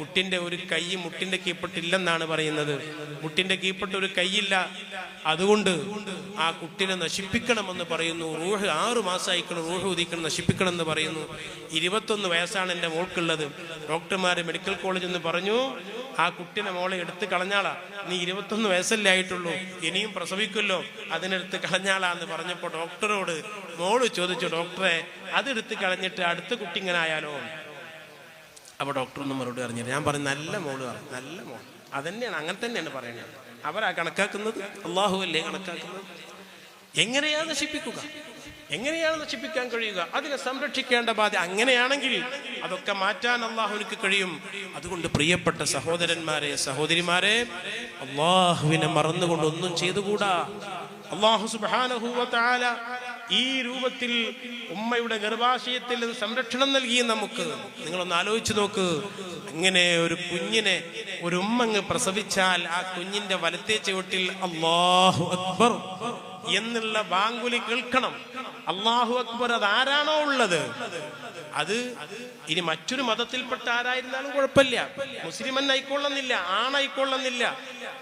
കുട്ടിന്റെ ഒരു കൈ മുട്ടിന്റെ കീഴ്പ്പെട്ടില്ലെന്നാണ് പറയുന്നത്. മുട്ടിന്റെ കീഴ്പ്പെട്ട് ഒരു കൈയില്ല, അതുകൊണ്ട് ആ കുട്ടിനെ നശിപ്പിക്കണമെന്ന് പറയുന്നു. റൂഹ് 6 മാസമായിക്കണം, റൂഹ് ഉദിക്കണം, നശിപ്പിക്കണം എന്ന് പറയുന്നു. 21 വയസ്സാണ് എൻ്റെ മോൾക്കുള്ളത്. ഡോക്ടർമാര് മെഡിക്കൽ കോളേജിൽ നിന്ന് പറഞ്ഞു, ആ കുട്ടിനെ മോളെ എടുത്ത് കളഞ്ഞാളാ, നീ 21 വയസ്സല്ലേ ആയിട്ടുള്ളൂ, ഇനിയും പ്രസവിക്കുമല്ലോ, അതിനെടുത്ത് കളഞ്ഞാളാന്ന് പറഞ്ഞപ്പോൾ ഡോക്ടറോട് മോള് ചോദിച്ചു, ഡോക്ടറെ അതെടുത്ത് കളഞ്ഞിട്ട് അടുത്ത കുട്ടി ഇങ്ങനെ ആയാലോ? അപ്പൊ ഡോക്ടർ ഒന്നും മറുപടി അറിഞ്ഞില്ല. ഞാൻ പറഞ്ഞു നല്ല മോള് പറഞ്ഞു, നല്ല മോൾ അതന്നെയാണ്, അങ്ങനെ തന്നെയാണ് പറയുന്നത്. അവരാ കണക്കാക്കുന്നത്, അള്ളാഹു അല്ലേ കണക്കാക്കുന്നത്. എങ്ങനെയാണ് നശിപ്പിക്കുക, എങ്ങനെയാണ് നശിപ്പിക്കാൻ കഴിയുക? അതിനെ സംരക്ഷിക്കേണ്ട ബാധ്യത. അങ്ങനെയാണെങ്കിൽ അതൊക്കെ മാറ്റാൻ അള്ളാഹുവിന് കഴിയും. അതുകൊണ്ട് പ്രിയപ്പെട്ട സഹോദരന്മാരെ, സഹോദരിമാരെ, അള്ളാഹുവിനെ മറന്നുകൊണ്ട് ഒന്നും ചെയ്തുകൂടാ. അള്ളാഹു സുബ്ഹാനഹു വ തആല ഈ രൂപത്തിൽ ഉമ്മയുടെ ഗർഭാശയത്തിൽ സംരക്ഷണം നൽകി നമുക്ക്. നിങ്ങളൊന്ന് ആലോചിച്ച് നോക്ക്, അങ്ങനെ ഒരു കുഞ്ഞിനെ ഒരു ഉമ്മങ്ങ് പ്രസവിച്ചാൽ ആ കുഞ്ഞിന്റെ വലത്തേ ചുവട്ടിൽ അല്ലാഹു അക്ബർ എന്നുള്ള ബാങ്കുലി കേൾക്കണം. അല്ലാഹു അക്ബർ അത് ആരാണോ ഉള്ളത്, അത് ഇനി മറ്റൊരു മതത്തിൽപ്പെട്ട ആരായിരുന്നാലും കുഴപ്പമില്ല, മുസ്ലിം ആയിക്കൊള്ളുന്നില്ല, ആണായിക്കൊള്ളുന്നില്ല,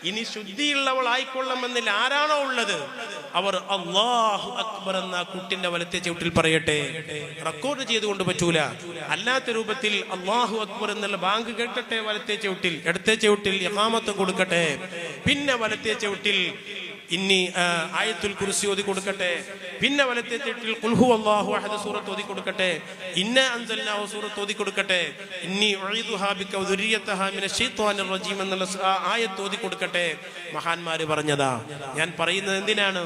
ഇനി ശുദ്ധിയുള്ളവൾ ആയിക്കൊള്ളണമെന്നില്ല, ആരാണോ ഉള്ളത് അവർ അല്ലാഹു അക്ബർ എന്ന കുട്ടിന്റെ വലത്തെ ചവിട്ടിൽ പറയട്ടെ. റെക്കോർഡ് ചെയ്തുകൊണ്ട് പറ്റൂല, അല്ലാത്ത രൂപത്തിൽ അല്ലാഹു അക്ബർ എന്നുള്ള ബാങ്ക് കേൾക്കട്ടെ വലത്തെ ചവിട്ടിൽ, ഇടത്തെ ചവിട്ടിൽ ഇഖാമത്ത് കൊടുക്കട്ടെ, പിന്നെ വലത്തെ ചവിട്ടിൽ ഇന്നി ആയത്തുൽ കുർസി ഓതി കൊടുക്കട്ടെ, പിന്നെ വലത്തെ ചവിട്ടിൽ ഖുൽ ഹുവല്ലാഹു അഹദ് സൂറത്ത് ഓതി കൊടുക്കട്ടെ, ഇന്ന അൻസൽനാഹു സൂറത്ത് ഓതി കൊടുക്കട്ടെ, ഇന്നി ഉഈദുഹാ ബിക വദുരിയതഹാ മിനശ് ശൈത്വാനിർ റജീം എന്നുള്ള ആയത്ത് ഓതി കൊടുക്കട്ടെ. മഹാന്മാര് പറഞ്ഞതാ. ഞാൻ പറയുന്നത് എന്തിനാണ്?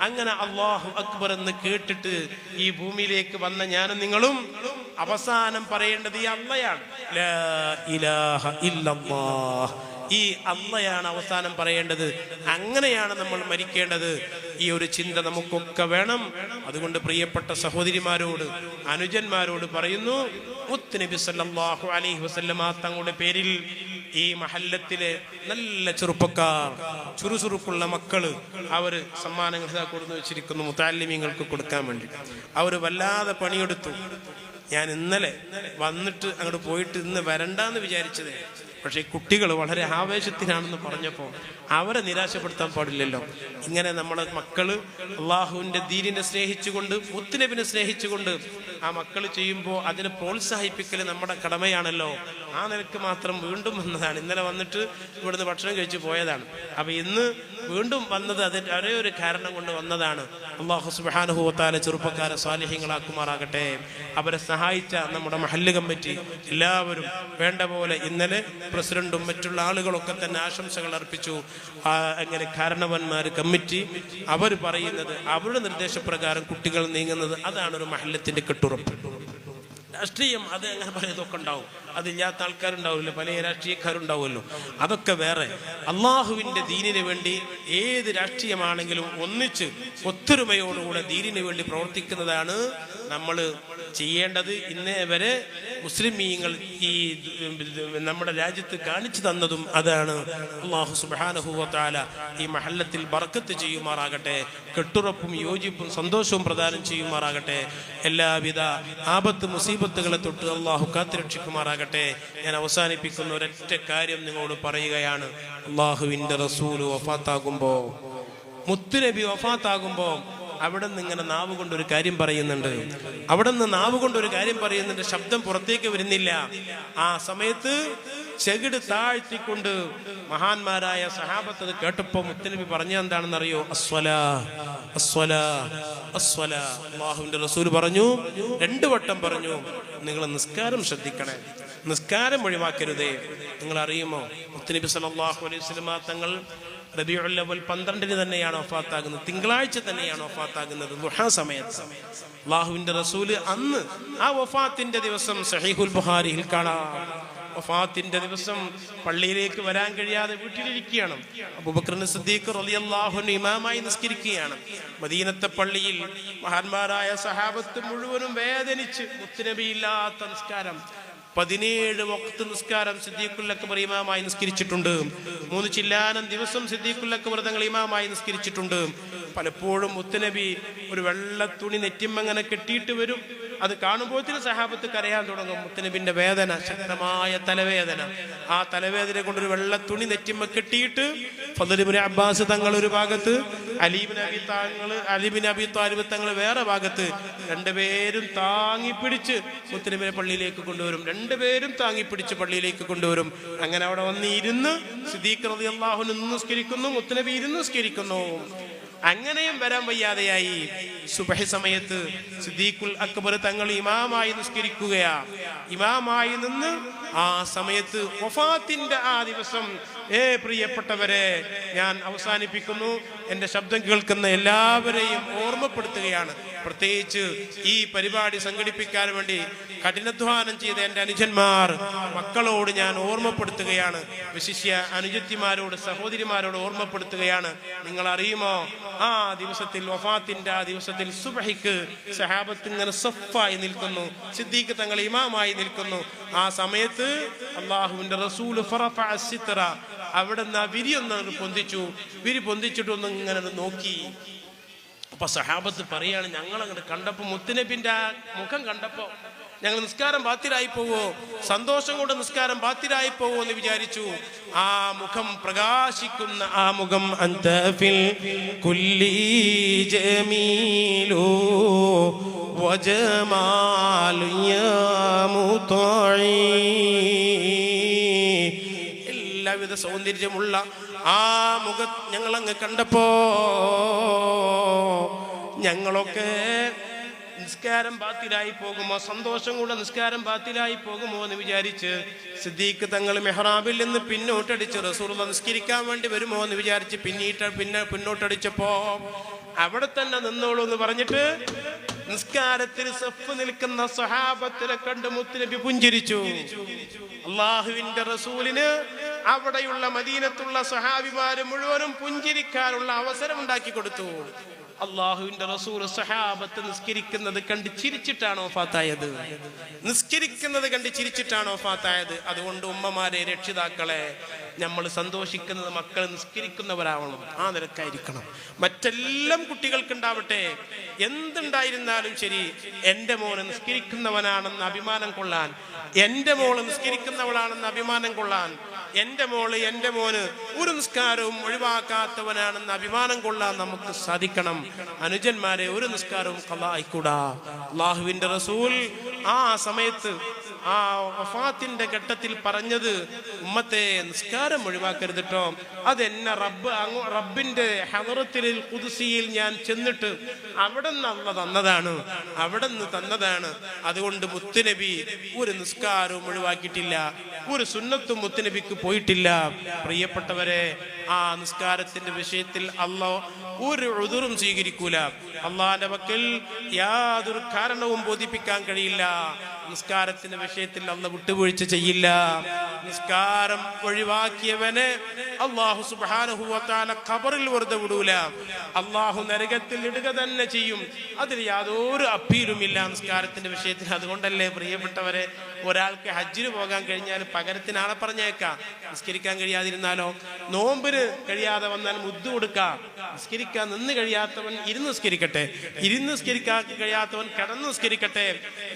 അങ്ങനെ അല്ലാഹു അക്ബർ എന്ന് കേട്ടിട്ട് ഈ ഭൂമിയിലേക്ക് വന്ന ഞാനും നിങ്ങളും അവസാനം പറയേണ്ടത് ഈ അല്ലാഹയാണ്. ലാ ഇലാഹ ഇല്ലല്ലാഹ്, ഈ അള്ളയാണ് അവസാനം പറയേണ്ടത്. അങ്ങനെയാണ് നമ്മൾ മരിക്കേണ്ടത്. ഈ ഒരു ചിന്ത നമുക്കൊക്കെ വേണം. അതുകൊണ്ട് പ്രിയപ്പെട്ട സഹോദരിമാരോട്, അനുജന്മാരോട് പറയുന്നു, മുത്തുനബി സല്ലല്ലാഹു അലൈഹി വസല്ലമ തങ്ങളുടെ പേരിൽ ഈ മഹല്ലത്തിലെ നല്ല ചെറുപ്പക്കാർ, ചുറുചുറുക്കുള്ള മക്കള്, അവര് സമ്മാനങ്ങൾ കൊടുത്തു വെച്ചിരിക്കുന്നു മുതഅല്ലിമീങ്ങൾക്ക് കൊടുക്കാൻ വേണ്ടി. അവര് വല്ലാതെ പണിയെടുത്തു. ഞാൻ ഇന്നലെ വന്നിട്ട് അങ്ങോട്ട് പോയിട്ട് ഇന്ന് വരണ്ടാന്ന് വിചാരിച്ചത്. പക്ഷേ കുട്ടികൾ വളരെ ആവേശത്തിനാണെന്ന് പറഞ്ഞപ്പോൾ അവരെ നിരാശപ്പെടുത്താൻ പാടില്ലല്ലോ. ഇങ്ങനെ നമ്മളെ മക്കള് അള്ളാഹുവിന്റെ ദീനിനെ സ്നേഹിച്ചുകൊണ്ട്, മുത്തുനബിനെ സ്നേഹിച്ചുകൊണ്ട് ആ മക്കൾ ചെയ്യുമ്പോൾ അതിനെ പ്രോത്സാഹിപ്പിക്കൽ നമ്മുടെ കടമയാണല്ലോ. ആ നിലക്ക് മാത്രം വീണ്ടും വന്നതാണ്. ഇന്നലെ വന്നിട്ട് ഇവിടുന്ന് ഭക്ഷണം കഴിച്ചു പോയതാണ്. അപ്പൊ ഇന്ന് വീണ്ടും വന്നത് അതിൻ്റെ ഒരേ ഒരു കാരണം കൊണ്ട് വന്നതാണ്. അല്ലാഹു സുബ്ഹാനഹു വ തആല ചെറുപ്പക്കാരെ സ്വാലിഹീങ്ങളാക്കുമാറാകട്ടെ. അവരെ സഹായിച്ച നമ്മുടെ മഹല്ല് കമ്മിറ്റി എല്ലാവരും വേണ്ട പോലെ, ഇന്നലെ പ്രസിഡന്റും മറ്റുള്ള ആളുകളൊക്കെ തന്നെ ആശംസകൾ അർപ്പിച്ചു. അങ്ങനെ കാരണവന്മാര്, കമ്മിറ്റി, അവർ പറയുന്നത്, അവരുടെ നിർദ്ദേശപ്രകാരം കുട്ടികൾ നീങ്ങുന്നത്, അതാണ് ഒരു മഹല്ലത്തിന്റെ കെട്ടുറപ്പ്. രാഷ്ട്രീയം അത് അങ്ങനെ പലതൊക്കെ ഉണ്ടാവും, അതില്ലാത്ത ആൾക്കാരുണ്ടാവില്ല, പല രാഷ്ട്രീയക്കാരുണ്ടാവുമല്ലോ, അതൊക്കെ വേറെ. അള്ളാഹുവിന്റെ ദീനിന് വേണ്ടി ഏത് രാഷ്ട്രീയമാണെങ്കിലും ഒന്നിച്ച് ഒത്തൊരുമയോടുകൂടെ ദീനിന് വേണ്ടി പ്രവർത്തിക്കുന്നതാണ് നമ്മൾ ചെയ്യേണ്ടത്. ഇന്നേ വരെ മുസ്ലിമീങ്ങൾ ഈ നമ്മുടെ രാജ്യത്ത് കാണിച്ചു തന്നതും അതാണ്. അല്ലാഹു സുബ്ഹാനഹു വ തആല ഈ മഹല്ലത്തിൽ ബർക്കത്ത് ചെയ്യുമാറാകട്ടെ, കെട്ടുറപ്പും യോജിപ്പും സന്തോഷവും പ്രദാനം ചെയ്യുമാറാകട്ടെ. എല്ലാവിധ ആപത്ത് മുസീബത്തുകളെ തൊട്ട് അള്ളാഹു കാത്തുരക്ഷിക്കുമാറാകട്ടെ. ഞാൻ അവസാനിപ്പിക്കുന്ന ഒരൊറ്റ കാര്യം നിങ്ങളോട് പറയുകയാണ്. അള്ളാഹുവിന്റെ റസൂല് വഫാത്താകുമ്പോ, മുത്തുനബി വഫാത്താകുമ്പോ അവിടെ നിന്ന് ഇങ്ങനെ നാവ് കൊണ്ടൊരു കാര്യം പറയുന്നുണ്ട്. അവിടെ നിന്ന് നാവ് കൊണ്ടൊരു കാര്യം പറയുന്നുണ്ട്, ശബ്ദം പുറത്തേക്ക് വരുന്നില്ല. ആ സമയത്ത് ചെകിട് താഴ്ത്തിക്കൊണ്ട് മഹാന്മാരായ സഹാബത്ത് അത് കേട്ടപ്പോ മുത്തുനബി പറഞ്ഞ എന്താണെന്നറിയോ? അസ്വലാ അസ്വലാ അസ്വലാ. അല്ലാഹുവിന്റെ റസൂൽ പറഞ്ഞു, 2 വട്ടം പറഞ്ഞു, നിങ്ങൾ നിസ്കാരം ശ്രദ്ധിക്കണേ, നിസ്കാരം ഒഴിവാക്കരുതേ. നിങ്ങൾ അറിയുമോ, മുത്തുനബി സല്ലല്ലാഹു അലൈഹി വസല്ലം തങ്ങൾ റബീഉൽ അവ്വൽ 12 തന്നെയാണ് വഫാത്താകുന്നത്, തിങ്കളാഴ്ച തന്നെയാണ് വഫാത്താകുന്നത്, ദുഹാ സമയത്ത്. അല്ലാഹുവിന്റെ റസൂല് അന്ന് ആ വഫാത്തിന്റെ ദിവസം സഹീഹുൽ ബുഖാരിയിൽ കാണാം, വഫാത്തിന്റെ ദിവസം പള്ളിയിലേക്ക് വരാൻ കഴിയാതെ വീട്ടിലിരിക്കുകയാണ്. അബൂബക്കർ സിദ്ദീഖ് റളിയല്ലാഹു അൻഹു ഇമാമായി നിസ്കരിക്കുകയാണ്. മദീനത്തെ പള്ളിയിൽ മഹാന്മാരായ സഹാബത്ത് മുഴുവനും വേദനിച്ച്, മുത്തുനബി ഇല്ലാത്ത നിസ്കാരം, 17 വഖ്ത് നിസ്കാരം സിദ്ദീഖുൽ അക്ബർ ഇമാമായി നിസ്കരിച്ചിട്ടുണ്ട്. 3 ചില്ലാനം ദിവസം സിദ്ദീഖുൽ അക്ബർ തങ്ങൾ ഇമാമായി നിസ്കരിച്ചിട്ടുണ്ട്. പലപ്പോഴും മുത്തുനബി ഒരു വെള്ള തുണി നെറ്റിമ്മങ്ങനെ കെട്ടിയിട്ട് വരും. അത് കാണുമ്പോഴത്തേന് സഹാബത്ത് കരയാൻ തുടങ്ങും. മുത്തുനബിന്റെ വേദന, ശക്തമായ തലവേദന. ആ തലവേദന കൊണ്ടൊരു വെള്ള തുണി നെറ്റിമ്മ കെട്ടിയിട്ട് ഫദ്ൽ ഇബ്നു അബ്ബാസ് തങ്ങൾ ഒരു ഭാഗത്ത്, അലി ഇബ്നു അബി താലിബ് തങ്ങൾ വേറെ ഭാഗത്ത്, രണ്ടുപേരും താങ്ങിപ്പിടിച്ച് മുത്തുനബിയെ പള്ളിയിലേക്ക് കൊണ്ടുവരും. രണ്ടുപേരും താങ്ങിപ്പിടിച്ച് പള്ളിയിലേക്ക് കൊണ്ടുവരും. അങ്ങനെ അവിടെ വന്ന് ഇരുന്ന് സിദ്ദീഖ് റളിയല്ലാഹു അൻഹു നിസ്കരിക്കുന്നു, മുത്തുനബി ഇരുന്ന് നിസ്കരിക്കുന്നു. അങ്ങനെയും വരാൻ വയ്യാതെയായി. സുബഹി സമയത്ത് സിദ്ദീഖുൽ അക്ബർ തങ്ങൾ ഇമാമായി നിസ്കരിക്കുകയാ. ഇമാമായി നിന്ന് ആ സമയത്ത് വഫാത്തിന്റെ ആ ദിവസം, പ്രിയപ്പെട്ടവരെ, ഞാൻ അവസാനിപ്പിക്കുന്നു. എൻ്റെ ശബ്ദം കേൾക്കുന്ന എല്ലാവരെയും ഓർമ്മപ്പെടുത്തുകയാണ്. പ്രത്യേകിച്ച് ഈ പരിപാടി സംഘടിപ്പിക്കാൻ വേണ്ടി കഠിനാധ്വാനം ചെയ്ത എൻ്റെ അനുജന്മാർ, മക്കളോട് ഞാൻ ഓർമ്മപ്പെടുത്തുകയാണ്. വിശിഷ്യ അനുജത്തിമാരോട്, സഹോദരിമാരോട് ഓർമ്മപ്പെടുത്തുകയാണ്. നിങ്ങൾ അറിയുമോ, ആ ദിവസത്തിൽ, വഫാത്തിന്റെ ആ ദിവസത്തിൽ സുബഹിക്ക് സഹാബത്ത് ഇങ്ങനെ സഫായി നിൽക്കുന്നു, സിദ്ദീഖ് തങ്ങൾ ഇമാമായി നിൽക്കുന്നു. ആ സമയത്ത് അല്ലാഹുവിന്റെ റസൂൽ ഫറഫഅ സിത്ര, അവിടെ നിന്ന് ആ വിരി ഒന്ന് പൊന്തിച്ചു. വിരി പൊന്തിച്ചിട്ടൊന്ന് ഇങ്ങനെ നോക്കി. അപ്പൊ സഹാബത്ത് പറയാണ്, ഞങ്ങൾ അങ്ങോട്ട് കണ്ടപ്പോ, മുത്തുനബിന്റെ ആ മുഖം കണ്ടപ്പോ ഞങ്ങൾ നിസ്കാരം ബാത്തിലായി പോവോ, സന്തോഷം കൊണ്ട് നിസ്കാരം ബാത്തിലായി പോവോ എന്ന് വിചാരിച്ചു. ആ മുഖം, പ്രകാശിക്കുന്ന ആ മുഖം, അൻത ഫിൽ കുല്ലി ജമീലു വജമാലു യാ മുതഈ, എല്ലാവിധ സൗന്ദര്യമുള്ള ആ മുഖം ഞങ്ങളങ്ങ് കണ്ടപ്പോ ഞങ്ങളൊക്കെ നിസ്കാരം ബാത്തിലായി പോകുമോ, സന്തോഷം കൂടെ നിസ്കാരം ബാത്തിലായി പോകുമോ എന്ന് വിചാരിച്ച് സിദ്ദീഖ് തങ്ങൾ മെഹ്റാബിൽ നിന്ന് പിന്നോട്ടടിച്ച് റസൂലുള്ളാഹി നിസ്കരിക്കാൻ വേണ്ടി വരുമോ എന്ന് വിചാരിച്ച് പിന്നോട്ടടിച്ചപ്പോ അവിടെ തന്നെ നിന്നോളൂ എന്ന് പറഞ്ഞിട്ട് നിസ്കാരത്തിന് സഫ് നിൽക്കുന്ന സ്വഹാബത്തിനെ കണ്ട് മുത്തുനബി പുഞ്ചിരിച്ചു. അള്ളാഹുവിന്റെ റസൂലിന് അവിടെയുള്ള മദീനത്തുള്ള സ്വഹാബിമാര് മുഴുവനും പുഞ്ചിരിക്കാനുള്ള അവസരം ഉണ്ടാക്കി കൊടുത്തു. അള്ളാഹുവിന്റെ റസൂൽ സഹാബത്ത് നിസ്കരിക്കുന്നത് കണ്ട് ചിരിച്ചിട്ടാണോ വഫാത്തായത്? നിസ്കരിക്കുന്നത് കണ്ട് ചിരിച്ചിട്ടാണോ വഫാത്തായത്? അതുകൊണ്ട് ഉമ്മമാരെ, രക്ഷിതാക്കളെ, നമ്മൾ സന്തോഷിക്കുന്നത് മക്കൾ നിസ്കരിക്കുന്നവരാവണം. ആ നിരക്കായിരിക്കണം. മറ്റെല്ലാം കുട്ടികൾക്കുണ്ടാവട്ടെ, എന്തുണ്ടായിരുന്നാലും ശരി, എൻ്റെ മോന് നിസ്കരിക്കുന്നവനാണെന്ന് അഭിമാനം കൊള്ളാൻ, എൻ്റെ മോള് നിസ്കരിക്കുന്നവളാണെന്ന് അഭിമാനം കൊള്ളാൻ, എൻ്റെ മോള്, എൻ്റെ മോന് ഒരു നിസ്കാരവും ഒഴിവാക്കാത്തവനാണെന്ന് അഭിമാനം കൊള്ളാൻ നമുക്ക് സാധിക്കണം. അനുജന്മാരെ, ഒരു നിസ്കാരവും ഖളാ ആയിക്കൂടാ. അല്ലാഹുവിന്റെ റസൂൽ ആ സമയത്ത്, ആ വഫാത്തിന്റെ ഘട്ടത്തിൽ പറഞ്ഞത്, ഉമ്മത്തെ നിസ്കാരം ഒഴിവാക്കരുത് ട്ടോ. അതെന്നെ റബ്ബിന്റെ ഹദറത്തിൽ ഖുദ്സിയിൽ ഞാൻ ചെന്നിട്ട് അവിടെ നിന്ന് അല്ലാഹ് തന്നതാണ്, അവിടെ നിന്ന് തന്നതാണ്. അതുകൊണ്ട് മുത്തുനബി ഒരു നിസ്കാരവും ഒഴിവാക്കിയിട്ടില്ല, ഒരു സുന്നത്തും മുത്തുനബിക്ക് പോയിട്ടില്ല. പ്രിയപ്പെട്ടവരെ, ആ നിസ്കാരത്തിന്റെ വിഷയത്തിൽ അല്ലാഹ് ഒരു ഉദുറും സ്വീകരിക്കൂല. അള്ളാന്റെ പക്കൽ യാതൊരു കാരണവും ബോധിപ്പിക്കാൻ കഴിയില്ല. നിസ്കാരത്തിന്റെ വിഷയത്തിൽ അല്ലാഹ് വിട്ടുവീഴ്ച ചെയ്യില്ല. നിസ്കാരം ഒഴിവാക്കിയവനെ അല്ലാഹു സുബ്ഹാനഹു വ തആല ഖബറിൽ വെറുതെ വിടൂല. അല്ലാഹു നരകത്തിൽ ഇടുക തന്നെ ചെയ്യും. അതിൽ യാതൊരു അപ്പീലുമില്ല നിസ്കാരത്തിന്റെ വിഷയത്തിൽ. അതുകൊണ്ടല്ലേ പ്രിയപ്പെട്ടവരെ, ഒരാൾക്ക് ഹജ്ജിന് പോകാൻ കഴിഞ്ഞാൽ പകരത്തിന് ആളെ പറഞ്ഞേക്കാം. നിസ്കരിക്കാൻ കഴിയാതിരുന്നാലോ, നോമ്പിന് കഴിയാതെ വന്നാൽ മുദ്ദ് കൊടുക്കാം. നിസ്കരിക്കാൻ നിന്ന് കഴിയാത്തവൻ ഇരുന്ന് നിസ്കരിക്കട്ടെ, ഇരുന്ന് നിസ്കരിക്കാൻ കഴിയാത്തവൻ കിടന്ന് നിസ്കരിക്കട്ടെ.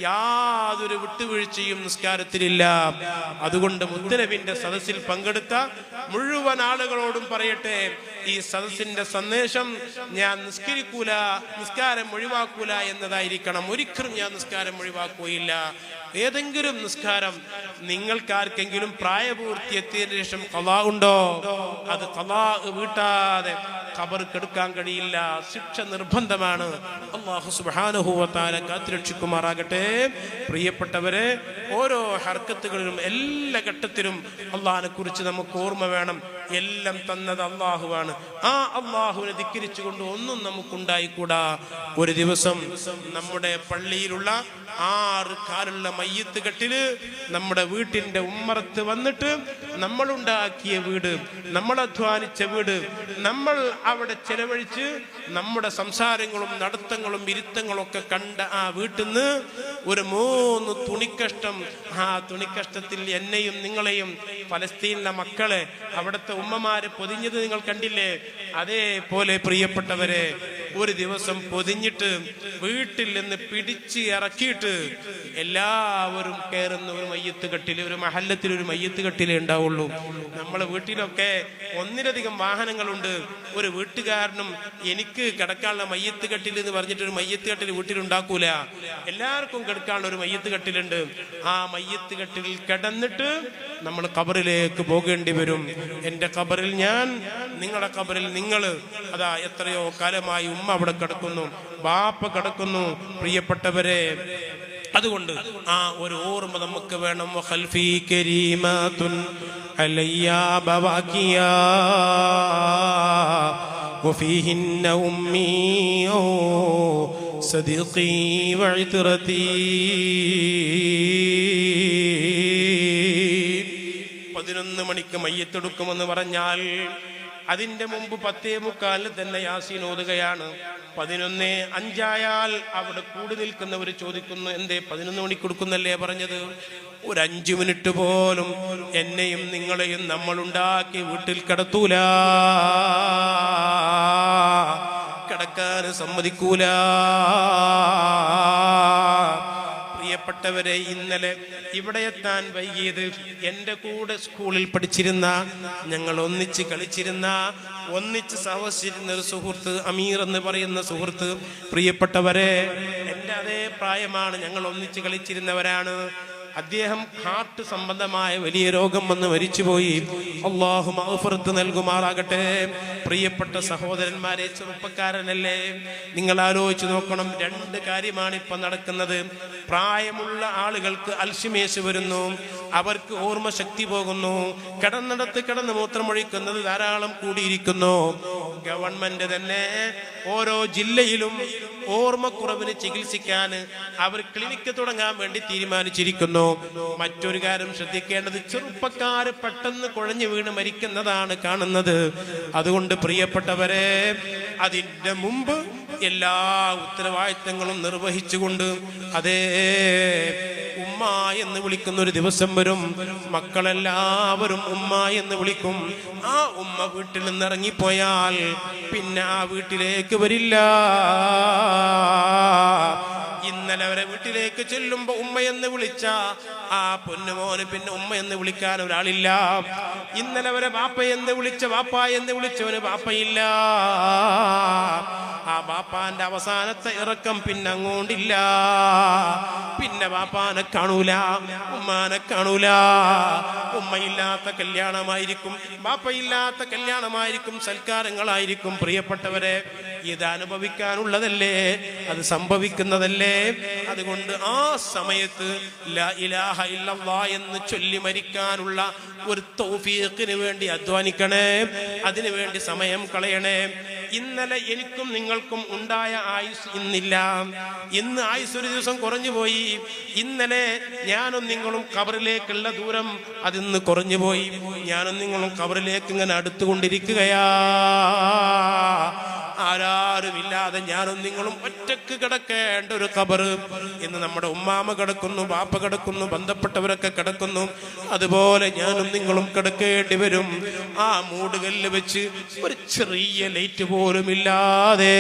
യാതൊരു വിട്ടുവീഴ്ചയും നിസ്കാരത്തിലില്ല. അതുകൊണ്ട് മുത്തുനബിന്റെ സദസ്സിൽ പങ്കെടുത്ത മുഴുവൻ ആളുകളോടും പറയട്ടെ, ഈ സദസ്സിന്റെ സന്ദേശം, ഞാൻ നിസ്കരിക്കൂല, നിസ്കാരം ഒഴിവാക്കൂല എന്നതായിരിക്കണം. ഒരിക്കലും ഞാൻ നിസ്കാരം ഒഴിവാക്കുകയില്ല. ഏതെങ്കിലും നിസ്കാരം നിങ്ങൾക്കാർക്കെങ്കിലും പ്രായപൂർത്തി എത്തിയതിനു ശേഷം ഖളാ ഉണ്ടോ, അത് ഖളാ വീട്ടാതെ ഖബർ കെടുക്കാൻ കഴിയില്ല. ശിക്ഷ നിർബന്ധമാണ്. അല്ലാഹു സുബ്ഹാനഹു വ തആല കാത്തുരക്ഷിക്കുമാറാകട്ടെ. പ്രിയപ്പെട്ടവരെ, ഓരോ ഹർക്കത്തുകളിലും, എല്ലാ ഘട്ടത്തിലും അള്ളാഹിനെ കുറിച്ച് നമുക്ക് ഓർമ്മ വേണം. എല്ലാം തന്നത് അള്ളാഹുവാണ്. ആ അള്ളാഹുവിനെ ധിക്കരിച്ചുകൊണ്ട് ഒന്നും നമുക്കുണ്ടായിക്കൂടാ. ഒരു ദിവസം നമ്മുടെ പള്ളിയിലുള്ള 6 കാലുള്ള മയ്യത്ത് കെട്ടില് നമ്മുടെ വീട്ടിന്റെ ഉമ്മറത്ത് വന്നിട്ട്, നമ്മളുണ്ടാക്കിയ വീട്, നമ്മൾ അധ്വാനിച്ച വീട്, നമ്മൾ അവിടെ ചെലവഴിച്ച് നമ്മുടെ സംസാരങ്ങളും നടത്തങ്ങളും ഇരുത്തങ്ങളും ഒക്കെ കണ്ട ആ വീട്ടിൽ നിന്ന് ഒരു 3 തുണിക്കഷ്ടം. ആ തുണിക്കഷ്ടത്തിൽ എന്നെയും നിങ്ങളെയും ഫലസ്തീനിലെ മക്കളെ അവിടുത്തെ ഉമ്മമാരെ പൊതിഞ്ഞത് നിങ്ങൾ കണ്ടില്ലേ? അതേപോലെ പ്രിയപ്പെട്ടവരെ ഒരു ദിവസം പൊതിഞ്ഞിട്ട് വീട്ടിൽ നിന്ന് പിടിച്ച് ഇറക്കിയിട്ട് എല്ലാവരും കയറുന്ന ഒരു മയ്യത്ത് കെട്ടില്, ഒരു മഹല്ലത്തിൽ ഒരു മയ്യത്ത് കെട്ടിലേ ഉണ്ടാവുള്ളൂ. നമ്മളെ വീട്ടിലൊക്കെ ഒന്നിലധികം വാഹനങ്ങളുണ്ട്. ഒരു വീട്ടുകാരനും എനിക്ക് കിടക്കാനുള്ള മയ്യത്ത് കെട്ടിൽ എന്ന് പറഞ്ഞിട്ട് ഒരു മയ്യത്ത് കെട്ടിൽ വീട്ടിലുണ്ടാക്കൂല. എല്ലാവർക്കും കിടക്കാനുള്ള ഒരു മയ്യത്ത് കെട്ടിലുണ്ട്. ആ മയ്യത്ത് കെട്ടിൽ കിടന്നിട്ട് നമ്മൾ ഖബറിലേക്ക് പോകേണ്ടി വരും. എൻ്റെ ഖബറിൽ ഞാൻ, നിങ്ങളുടെ ഖബറിൽ നിങ്ങൾ. അതാ എത്രയോ കാലമായി ഉമ്മ അവിടെ കിടക്കുന്നു, ബാപ്പ കിടക്കുന്നു. പ്രിയപ്പെട്ടവരെ, അതുകൊണ്ട് ആ ഒരു ഓർമ്മ നമുക്ക് വേണം. ഖൽഫി കരീമാതുൻ അലയ്യാ ബവാകിയാ വഫീഹിന്ന ഉമ്മീ സദീഖി വഇത്റതി. 11 മണിക്ക് മയ്യത്തെടുക്കുമെന്ന് പറഞ്ഞാൽ അതിന്റെ മുമ്പ് 10:45 തന്നെ യാസീൻ ഓതുകയാണ്. 11:05 അവിടെ കൂടി നിൽക്കുന്നവർ ചോദിക്കുന്നു, എന്തേ 11 മണിക്ക് കൊടുക്കുന്നല്ലേ പറഞ്ഞത്? ഒരു 5 മിനിറ്റ് പോലും എന്നെയും നിങ്ങളെയും നമ്മളുണ്ടാക്കി വീട്ടിൽ കിടത്തൂല, കിടക്കാൻ സമ്മതിക്കൂല. പ്രിയപ്പെട്ടവരെ, ഇന്നലെ ഇവിടെ എത്താൻ വൈകിയത് എൻ്റെ കൂടെ സ്കൂളിൽ പഠിച്ചിരുന്ന, ഞങ്ങൾ ഒന്നിച്ച് കളിച്ചിരുന്ന, ഒന്നിച്ച് സഹവസിച്ചിരുന്ന ഒരു സുഹൃത്ത്, അമീർ എന്ന് പറയുന്ന സുഹൃത്ത്. പ്രിയപ്പെട്ടവരെ, എൻ്റെ അതേ പ്രായമാണ്, ഞങ്ങൾ ഒന്നിച്ച് കളിച്ചിരുന്നവരാണ്. അദ്ദേഹം ഹാർട്ട് സംബന്ധമായ വലിയ രോഗം വന്ന് മരിച്ചുപോയി. അല്ലാഹു മഗ്ഫിറത്ത് നൽകുമാറാകട്ടെ. പ്രിയപ്പെട്ട സഹോദരന്മാരെ, ചെറുപ്പക്കാരനല്ലേ, നിങ്ങൾ ആലോചിച്ച് നോക്കണം. 2 കാര്യമാണ് ഇപ്പം നടക്കുന്നത്. പ്രായമുള്ള ആളുകൾക്ക് അൽഷിമേഴ്സ് വരുന്നു, അവർക്ക് ഓർമ്മശക്തി പോകുന്നു, കിടന്നിടത്ത് കിടന്ന് മൂത്രമൊഴിക്കുന്നത് ധാരാളം കൂടിയിരിക്കുന്നു. ഗവൺമെന്റ് തന്നെ ഓരോ ജില്ലയിലും ഓർമ്മക്കുറവിന് ചികിത്സിക്കാൻ അവർ ക്ലിനിക്ക് തുടങ്ങാൻ വേണ്ടി തീരുമാനിച്ചിരിക്കുന്നു. മറ്റൊരു കാര്യം ശ്രദ്ധിക്കേണ്ടത്, ചെറുപ്പക്കാര് പെട്ടെന്ന് കുഴഞ്ഞു വീണ് മരിക്കുന്നതാണ് കാണുന്നത്. അതുകൊണ്ട് പ്രിയപ്പെട്ടവരെ, അതിന്റെ മുമ്പ് എല്ലാ ഉത്തരവാദിത്തങ്ങളും നിർവഹിച്ചുകൊണ്ട് അതേ ഉമ്മ എന്ന് വിളിക്കുന്ന ഒരു ദിവസം വരും. മക്കളെല്ലാവരും ഉമ്മ എന്ന് വിളിക്കും. ആ ഉമ്മ വീട്ടിൽ നിന്ന് ഇറങ്ങിപ്പോയാൽ പിന്നെ ആ വീട്ടിലേക്ക് വരില്ല. ഇന്നലെ അവരെ വീട്ടിലേക്ക് ചെല്ലുമ്പോ ഉമ്മ എന്ന് വിളിച്ച ആ പൊന്നുമോന് പിന്നെ ഉമ്മ എന്ന് വിളിക്കാൻ ഒരാളില്ല. ഇന്നലെ അവരെ ബാപ്പ എന്ന് വിളിച്ച, ബാപ്പ എന്ന് വിളിച്ചവന് ബാപ്പയില്ല. ആ ബാപ്പാന്റെ അവസാനത്തെ ഇറക്കം പിന്നെ അങ്ങോട്ടില്ല. പിന്നെ ബാപ്പാനെ കാണൂല, ഉമ്മാനെ കാണൂല. ഉമ്മയില്ലാത്ത കല്യാണമായിരിക്കും, ബാപ്പയില്ലാത്ത കല്യാണമായിരിക്കും, സൽക്കാരങ്ങളായിരിക്കും. പ്രിയപ്പെട്ടവരെ, ഇത് അനുഭവിക്കാനുള്ളതല്ലേ, അത് സംഭവിക്കുന്നതല്ലേ. അതുകൊണ്ട് ആ സമയത്ത് ലാ ഇലാഹ ഇല്ലല്ലാഹ് എന്ന് ചൊല്ലി മരിക്കാനുള്ള ഒരു തൗഫീഖിന് വേണ്ടി അധ്വാനിക്കണേ, അതിനു വേണ്ടി സമയം കളയണേ. ഇന്നലെ എനിക്കും നിങ്ങൾക്കും ഉണ്ടായ ആയുസ് ഇന്നില്ല. ഇന്ന് ആയുസ് ഒരു ദിവസം കുറഞ്ഞു പോയി. ഇന്നലെ ഞാനും നിങ്ങളും ഖബറിലേക്കുള്ള ദൂരം അതിന്ന് കുറഞ്ഞു പോയി. ഞാനും നിങ്ങളും ഖബറിലേക്ക് ഇങ്ങനെ അടുത്തുകൊണ്ടിരിക്കുകയാ. ആരാരുമില്ലാതെ ഞാനും നിങ്ങളും ഒറ്റക്ക് കിടക്കേണ്ട ഒരു ഖബർ. ഇന്ന് നമ്മുടെ ഉമ്മാമ കിടക്കുന്നു, ബാപ്പ കിടക്കുന്നു, ബന്ധപ്പെട്ടവരൊക്കെ കിടക്കുന്നു. അതുപോലെ ഞാനും നിങ്ങളും കിടക്കേണ്ടി വരും. ആ മൂടുകല്ല് വെച്ച് ഒരു ചെറിയ ലൈറ്റ് പോലും ഇല്ലാതെ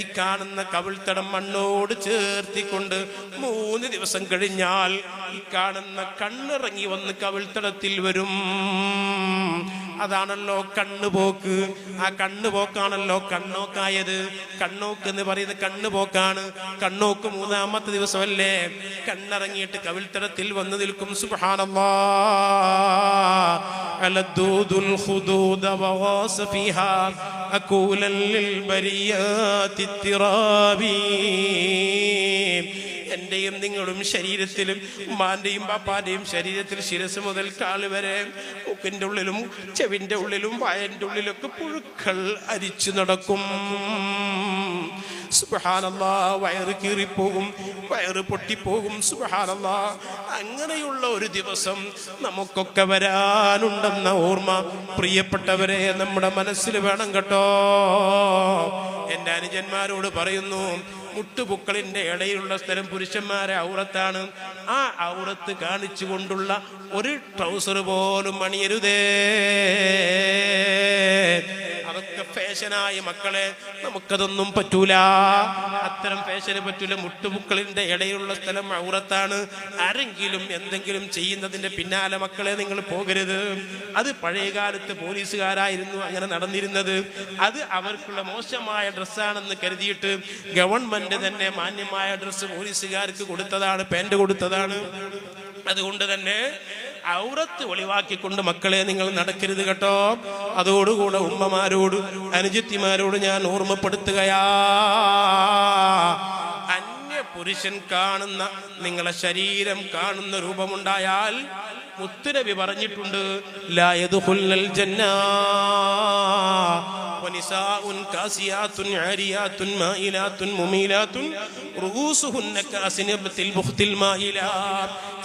ഈ കാണുന്ന കവിൾത്തടം മണ്ണോട് ചേർത്തിക്കൊണ്ട് 3 ദിവസം കഴിഞ്ഞാൽ ഈ കാണുന്ന കണ്ണിറങ്ങി വന്ന് കവിൾത്തടത്തിൽ വരും. അതാണല്ലോ കണ്ണുപോക്ക്. ആ കണ്ണുപോക്കാണല്ലോ കണ്ണോക്കായത്. കണ്ണോക്ക് എന്ന് പറയുന്നത് കണ്ണുപോക്കാണ്. കണ്ണോക്ക് 3-ാമത്തെ ദിവസമല്ലേ കണ്ണിറങ്ങിയിട്ട് കവിൾത്തടത്തിൽ വന്നു നിൽക്കും. സുബ്ഹാനല്ലാഹ്. അലദ്ദൂദുൽ ഖുദൂദ വഗാസ ഫീഹാ അകൂലൽ ലിൽ ബരിയാതി തിറാബി. എന്റെയും നിങ്ങളും ശരീരത്തിലും ഉമ്മാന്റെയും ബാപ്പാന്റെയും ശരീരത്തിൽ ശിരസ് മുതൽ കാല് വരെ മൂക്കിന്റെ ഉള്ളിലും ചെവിന്റെ ഉള്ളിലും വായന്റെ ഉള്ളിലൊക്കെ പുഴുക്കൾ അരിച്ചു നടക്കും. സുബ്ഹാനല്ലാഹ്. വയറ് കീറിപ്പോകും, വയറ് പൊട്ടിപ്പോകും. സുബ്ഹാനല്ലാഹ്. അങ്ങനെയുള്ള ഒരു ദിവസം നമുക്കൊക്കെ വരാനുണ്ടെന്ന ഓർമ്മ പ്രിയപ്പെട്ടവരെ നമ്മുടെ മനസ്സിൽ വേണം കേട്ടോ. എൻ്റെ അനുജന്മാരോട് പറയുന്നു, മുട്ടുപുക്കളിന്റെ ഇടയിലുള്ള സ്ഥലം പുരുഷന്മാരെ ഔറത്താണ്. ആ ഔറത്ത് കാണിച്ചുകൊണ്ടുള്ള ഒരു ട്രൗസർ പോലും അണിയരുതേ. അതൊക്കെ ഫാഷനായി മക്കളെ, നമുക്കതൊന്നും പറ്റൂല. അത്തരം ഫാഷന് പറ്റൂല. മുട്ടുപുക്കളിന്റെ ഇടയിലുള്ള സ്ഥലം ഔറത്താണ്. ആരെങ്കിലും എന്തെങ്കിലും ചെയ്യുന്നതിന്റെ പിന്നാലെ മക്കളെ നിങ്ങൾ പോകരുത്. അത് പഴയകാലത്ത് പോലീസുകാരായിരുന്നു അങ്ങനെ നടന്നിരുന്നത്. അത് അവർക്കുള്ള മോശമായ ഡ്രസ്സാണെന്ന് കരുതിയിട്ട് ഗവൺമെന്റ് തന്നെ മാന്യമായ ഡ്രസ്സ് പോലീസുകാർക്ക് കൊടുത്തതാണ്, പാന്റ് കൊടുത്തതാണ്. അതുകൊണ്ട് തന്നെ ഔറത്ത് ഒളിവാക്കിക്കൊണ്ട് മക്കളെ നിങ്ങൾ നടക്കരുത് കേട്ടോ. അതോടുകൂടെ ഉമ്മമാരോട് അനുജത്തിമാരോട് ഞാൻ ഓർമ്മപ്പെടുത്തുകയാ, അന്യ പുരുഷൻ കാണുന്ന നിങ്ങളെ ശരീരം കാണുന്ന രൂപമുണ്ടായാൽ മുത്തുനബി പറഞ്ഞിട്ടുണ്ട്, ലാ യദ്ഖുലുൽ ജന്ന വനിസാഉൻ കാസിയാത്തുൻ ആരിയാത്തുൻ മായിലാത്തുൻ മുമീലാത്തുൻ റൂസുഹുന്ന കാസിനബത്തിൽ ബുഖ്തിൽ മായിലാ.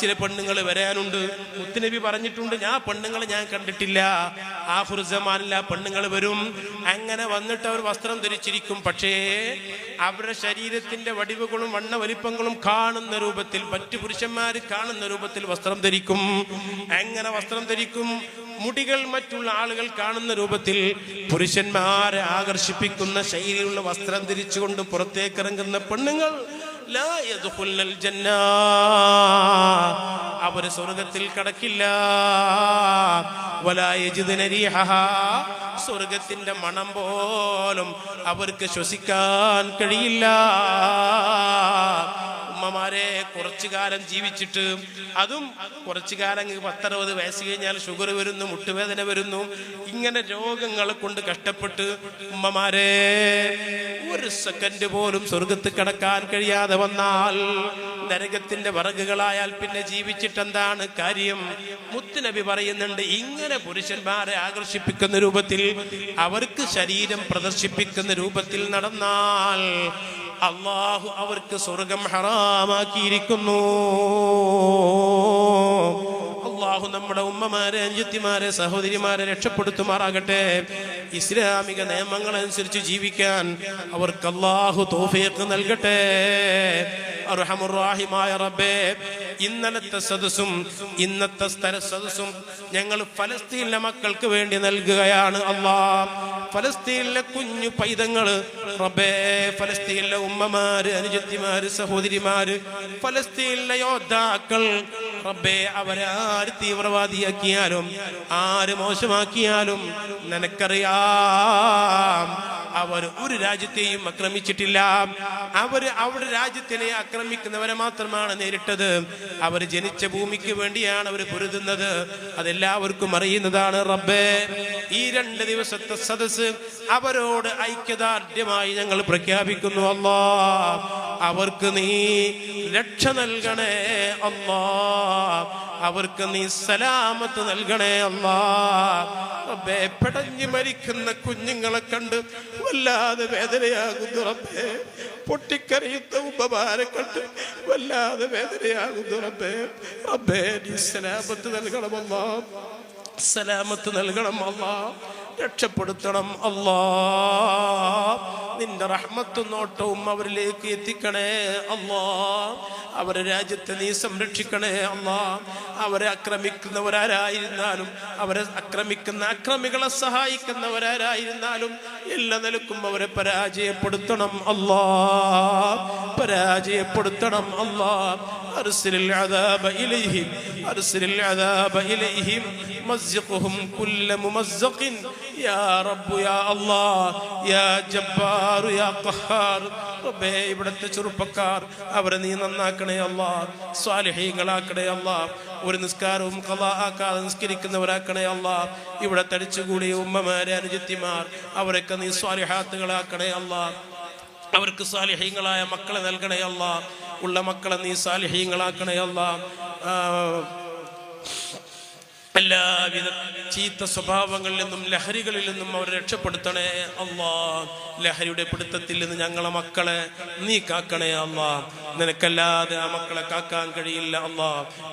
ചില പെണ്ണുങ്ങൾ വരാനുണ്ട്. മുത്തുനബി പറഞ്ഞിട്ടുണ്ട്, ഞാൻ പെണ്ണുങ്ങളെ ഞാൻ കണ്ടിട്ടില്ല. ആഖിറു സമാനിൽ ആ പെണ്ണുങ്ങൾ വരും. അങ്ങനെ വന്നിട്ട് അവർ വസ്ത്രം ധരിച്ചിരിക്കും. പക്ഷേ അവരുടെ ശരീരത്തിന്റെ വടിവുകളും വണ്ണ വലിപ്പങ്ങളും കാണുന്ന രൂപത്തിൽ, മറ്റു പുരുഷന്മാർ കാണുന്ന രൂപത്തിൽ വസ്ത്രം ധരിക്കും. എങ്ങനെ വസ്ത്രം ധരിക്കും? മുടികൾ മറ്റുള്ള ആളുകൾ കാണുന്ന രൂപത്തിൽ പുരുഷന്മാരെ ആകർഷിപ്പിക്കുന്ന ശൈലിയുള്ള വസ്ത്രം ധരിച്ചുകൊണ്ട് പുറത്തേക്ക് ഇറങ്ങുന്ന പെണ്ണുങ്ങൾ ലാ യദ്ഖുലുൽ ജന്ന, അവർ സ്വർഗത്തിൽ കടക്കില്ല. വലാ യജിദുന റീഹഹാ, സ്വർഗത്തിന്റെ മണം പോലും അവർക്ക് ശ്വസിക്കാൻ കഴിയില്ല. ഉമ്മമാരെ, കുറച്ചു കാലം ജീവിച്ചിട്ട്, അതും കുറച്ചു കാലം 10-60 വയസ്സ് കഴിഞ്ഞാൽ ഷുഗർ വരുന്നു, മുട്ടുവേദന വരുന്നു, ഇങ്ങനെ രോഗങ്ങളെ കൊണ്ട് കഷ്ടപ്പെട്ട് ഉമ്മമാരെ ഒരു സെക്കൻഡ് പോലും സ്വർഗത്ത് കടക്കാൻ കഴിയാതെ വന്നാൽ, നരകത്തിന്റെ വിറകുകളായാൽ പിന്നെ ജീവിച്ചിട്ടെന്താണ് കാര്യം? മുത്തുനബി പറയുന്നുണ്ട്, ഇങ്ങനെ പുരുഷന്മാരെ ആകർഷിപ്പിക്കുന്ന രൂപത്തിൽ, അവർക്ക് ശരീരം പ്രദർശിപ്പിക്കുന്ന രൂപത്തിൽ നടന്നാൽ അല്ലാഹു അവർക്ക് സ്വർഗം ഹറാമാക്കിയിരിക്കുന്നു. അല്ലാഹു നമ്മുടെ ഉമ്മമാരെ, അനുജത്തിമാരെ, സഹോദരിമാരെ രക്ഷപ്പെടുത്തുമാറാകട്ടെ. ഇസ്ലാമിക നിയമങ്ങളനുസരിച്ച് ജീവിക്കാൻ അവർക്ക് അല്ലാഹു തൗഫീഖ് നൽകട്ടെ. അർഹമുർ റഹീമായ റബ്ബേ, ഇന്നലത്തെ സദസ്സും ഇന്നത്തെ സദസ്സും ഞങ്ങൾ ഫലസ്തീനിലെ മക്കൾക്ക് വേണ്ടി നൽകുകയാണ്. അല്ലാഹ്, ഫലസ്തീനിലെ കുഞ്ഞു പൈതങ്ങള് റബ്ബേ, ഫലസ്തീനിലെ ഉമ്മമാര്, അനുജത്തിമാര്, സഹോദരിമാര്, ഫലസ്തീനിലെ യോദ്ധാക്കൾ റബ്ബേ, അവരാര് തീവ്രവാദിയാക്കിയാലും ആര് മോശമാക്കിയാലും നിനക്കറിയാം, അവർ ഒരു രാജ്യത്തെയും ആക്രമിച്ചിട്ടില്ല. അവർ അവരുടെ രാജ്യത്തിനെ ആക്രമിക്കുന്നവരെ മാത്രമാണ് നേരിട്ടത്. അവർ ജനിച്ച ഭൂമിക്ക് വേണ്ടിയാണ് അവർ പൊരുതുന്നത്. അതെല്ലാവർക്കും അറിയുന്നതാണ്. റബ്ബേ, ഈ 2 ദിവസത്തെ സദസ്സ് അവരോട് ഐക്യദാർഢ്യമായി ഞങ്ങൾ പ്രഖ്യാപിക്കുന്നു. അല്ലാഹ്, അവർക്ക് നീ രക്ഷ നൽകണേ. അല്ലാഹ്, അവർക്ക് നീ സലാമത്ത് നൽകണേ. അല്ലാഹ്, റബ്ബേ, പെടഞ്ഞു മരിക്കുന്ന കുഞ്ഞുങ്ങളെ കണ്ട് വല്ലാതെ വേദനയാകുന്നു. റബ്ബേ, പൊട്ടിക്കരയുന്ന ഉമ്മമാരെ കണ്ട് വല്ലാതെ വേദനയാകുന്നു. റബ്ബേ, റബ്ബേ, നീ സലാമത്ത് നൽകണം. അല്ലാഹ്, സലാമത്ത് നൽകണം. അല്ലാഹ്, രക്ഷപ്പെടുത്തണം. അല്ലാഹ്, നിന്റെ റഹ്മത്തും നോട്ടവും അവരിലേക്ക് എത്തിക്കണേ. അല്ലാഹ്, അവരെ രാജ്യത്തെ നീ സംരക്ഷിക്കണേ. അല്ലാഹ്, അവരെ ആക്രമിക്കുന്നവരാരായിരുന്നാലും, അവരെ ആക്രമിക്കുന്ന അക്രമികളെ സഹായിക്കുന്നവരാരായിരുന്നാലും എല്ലാ നിലക്കും അവരെ പരാജയപ്പെടുത്തണം. അല്ലാഹ്, പരാജയപ്പെടുത്തണം. അല്ലാഹ്, അർസിലിൽ അദാബ ഇലൈഹിം, അർസിലിൽ അദാബ ഇലൈഹിം മസ്ഖുഹും കുല്ല മുമസ്ഖിൻ യാ റബ്ബ് യാ അല്ലാഹ് യാ ജബ്ബാർ യാ ഖഹാർ. റബ്ബേ, ഇവിടുത്തെ ചെറുപ്പക്കാർ അവരെ നീ നന്നാക്കണേ. അല്ലാഹ്, സ്വാലിഹീങ്ങളാക്കണേ. അല്ലാഹ്, ഒരു നിസ്കാരവും ഖളാ ആക്കാതെ നിസ്കരിക്കുന്നവരാക്കണേ. അല്ലാഹ്, ഇവിടെ തടിച്ചുകൂടിയ ഉമ്മമാരെ, അനുജത്തിമാർ, അവരൊക്കെ നീ സ്വാലിഹാത്തുകളാക്കണേ. അല്ലാഹ്, അവർക്ക് സാലിഹീങ്ങളായ മക്കളെ നൽകണേ. അല്ലാഹ്, ഉള്ള മക്കളെ നീ സാലിഹീങ്ങളാക്കണേ. അല്ലാഹ്, എല്ലാവിധ ചീത്ത സ്വഭാവങ്ങളിൽ നിന്നും ലഹരികളിൽ നിന്നും അവരെ രക്ഷപ്പെടുത്തണേ. അല്ലാഹ്, ലഹരിയുടെ പിടുത്തത്തിൽ നിന്ന് ഞങ്ങളെ മക്കളെ നീ കാക്കണേ. അല്ലാഹ്, നിനക്കല്ലാതെ ആ മക്കളെ കാക്കാൻ കഴിയില്ല അല്ലാ.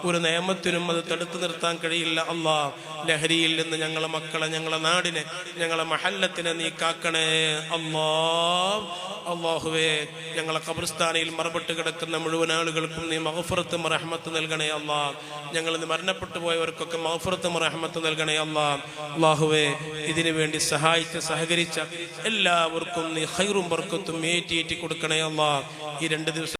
ഒരു നിയമത്തിനും അത് തടുത്തു നിർത്താൻ കഴിയില്ല അല്ലാ. ലഹരിയിൽ നിന്ന് ഞങ്ങളെ മക്കളെ, ഞങ്ങളെ നാടിനെ, ഞങ്ങളെ മഹല്ലത്തിനെ നീ കാക്കണേ അല്ലാ. അല്ലാഹുവേ, ഞങ്ങളെ ഖബർസ്ഥാനിൽ മറപ്പെട്ട് കിടക്കുന്ന മുഴുവൻ ആളുകൾക്കും നീ മഗ്ഫിറത്തും റഹ്മത്തും നൽകണേ അല്ലാ. ഞങ്ങൾ ഇന്ന് മരണപ്പെട്ടു പോയവർക്കൊക്കെ മഗ്ഫിറത്തും റഹ്മത്തും നൽകണേ അല്ലാ. അല്ലാഹുവേ, ഇതിനു വേണ്ടി സഹകരിച്ച എല്ലാവർക്കും നീ ഖൈറും ബർക്കത്തും ഏറ്റി കൊടുക്കണേ അല്ലാ. ഈ 2 ദിവസം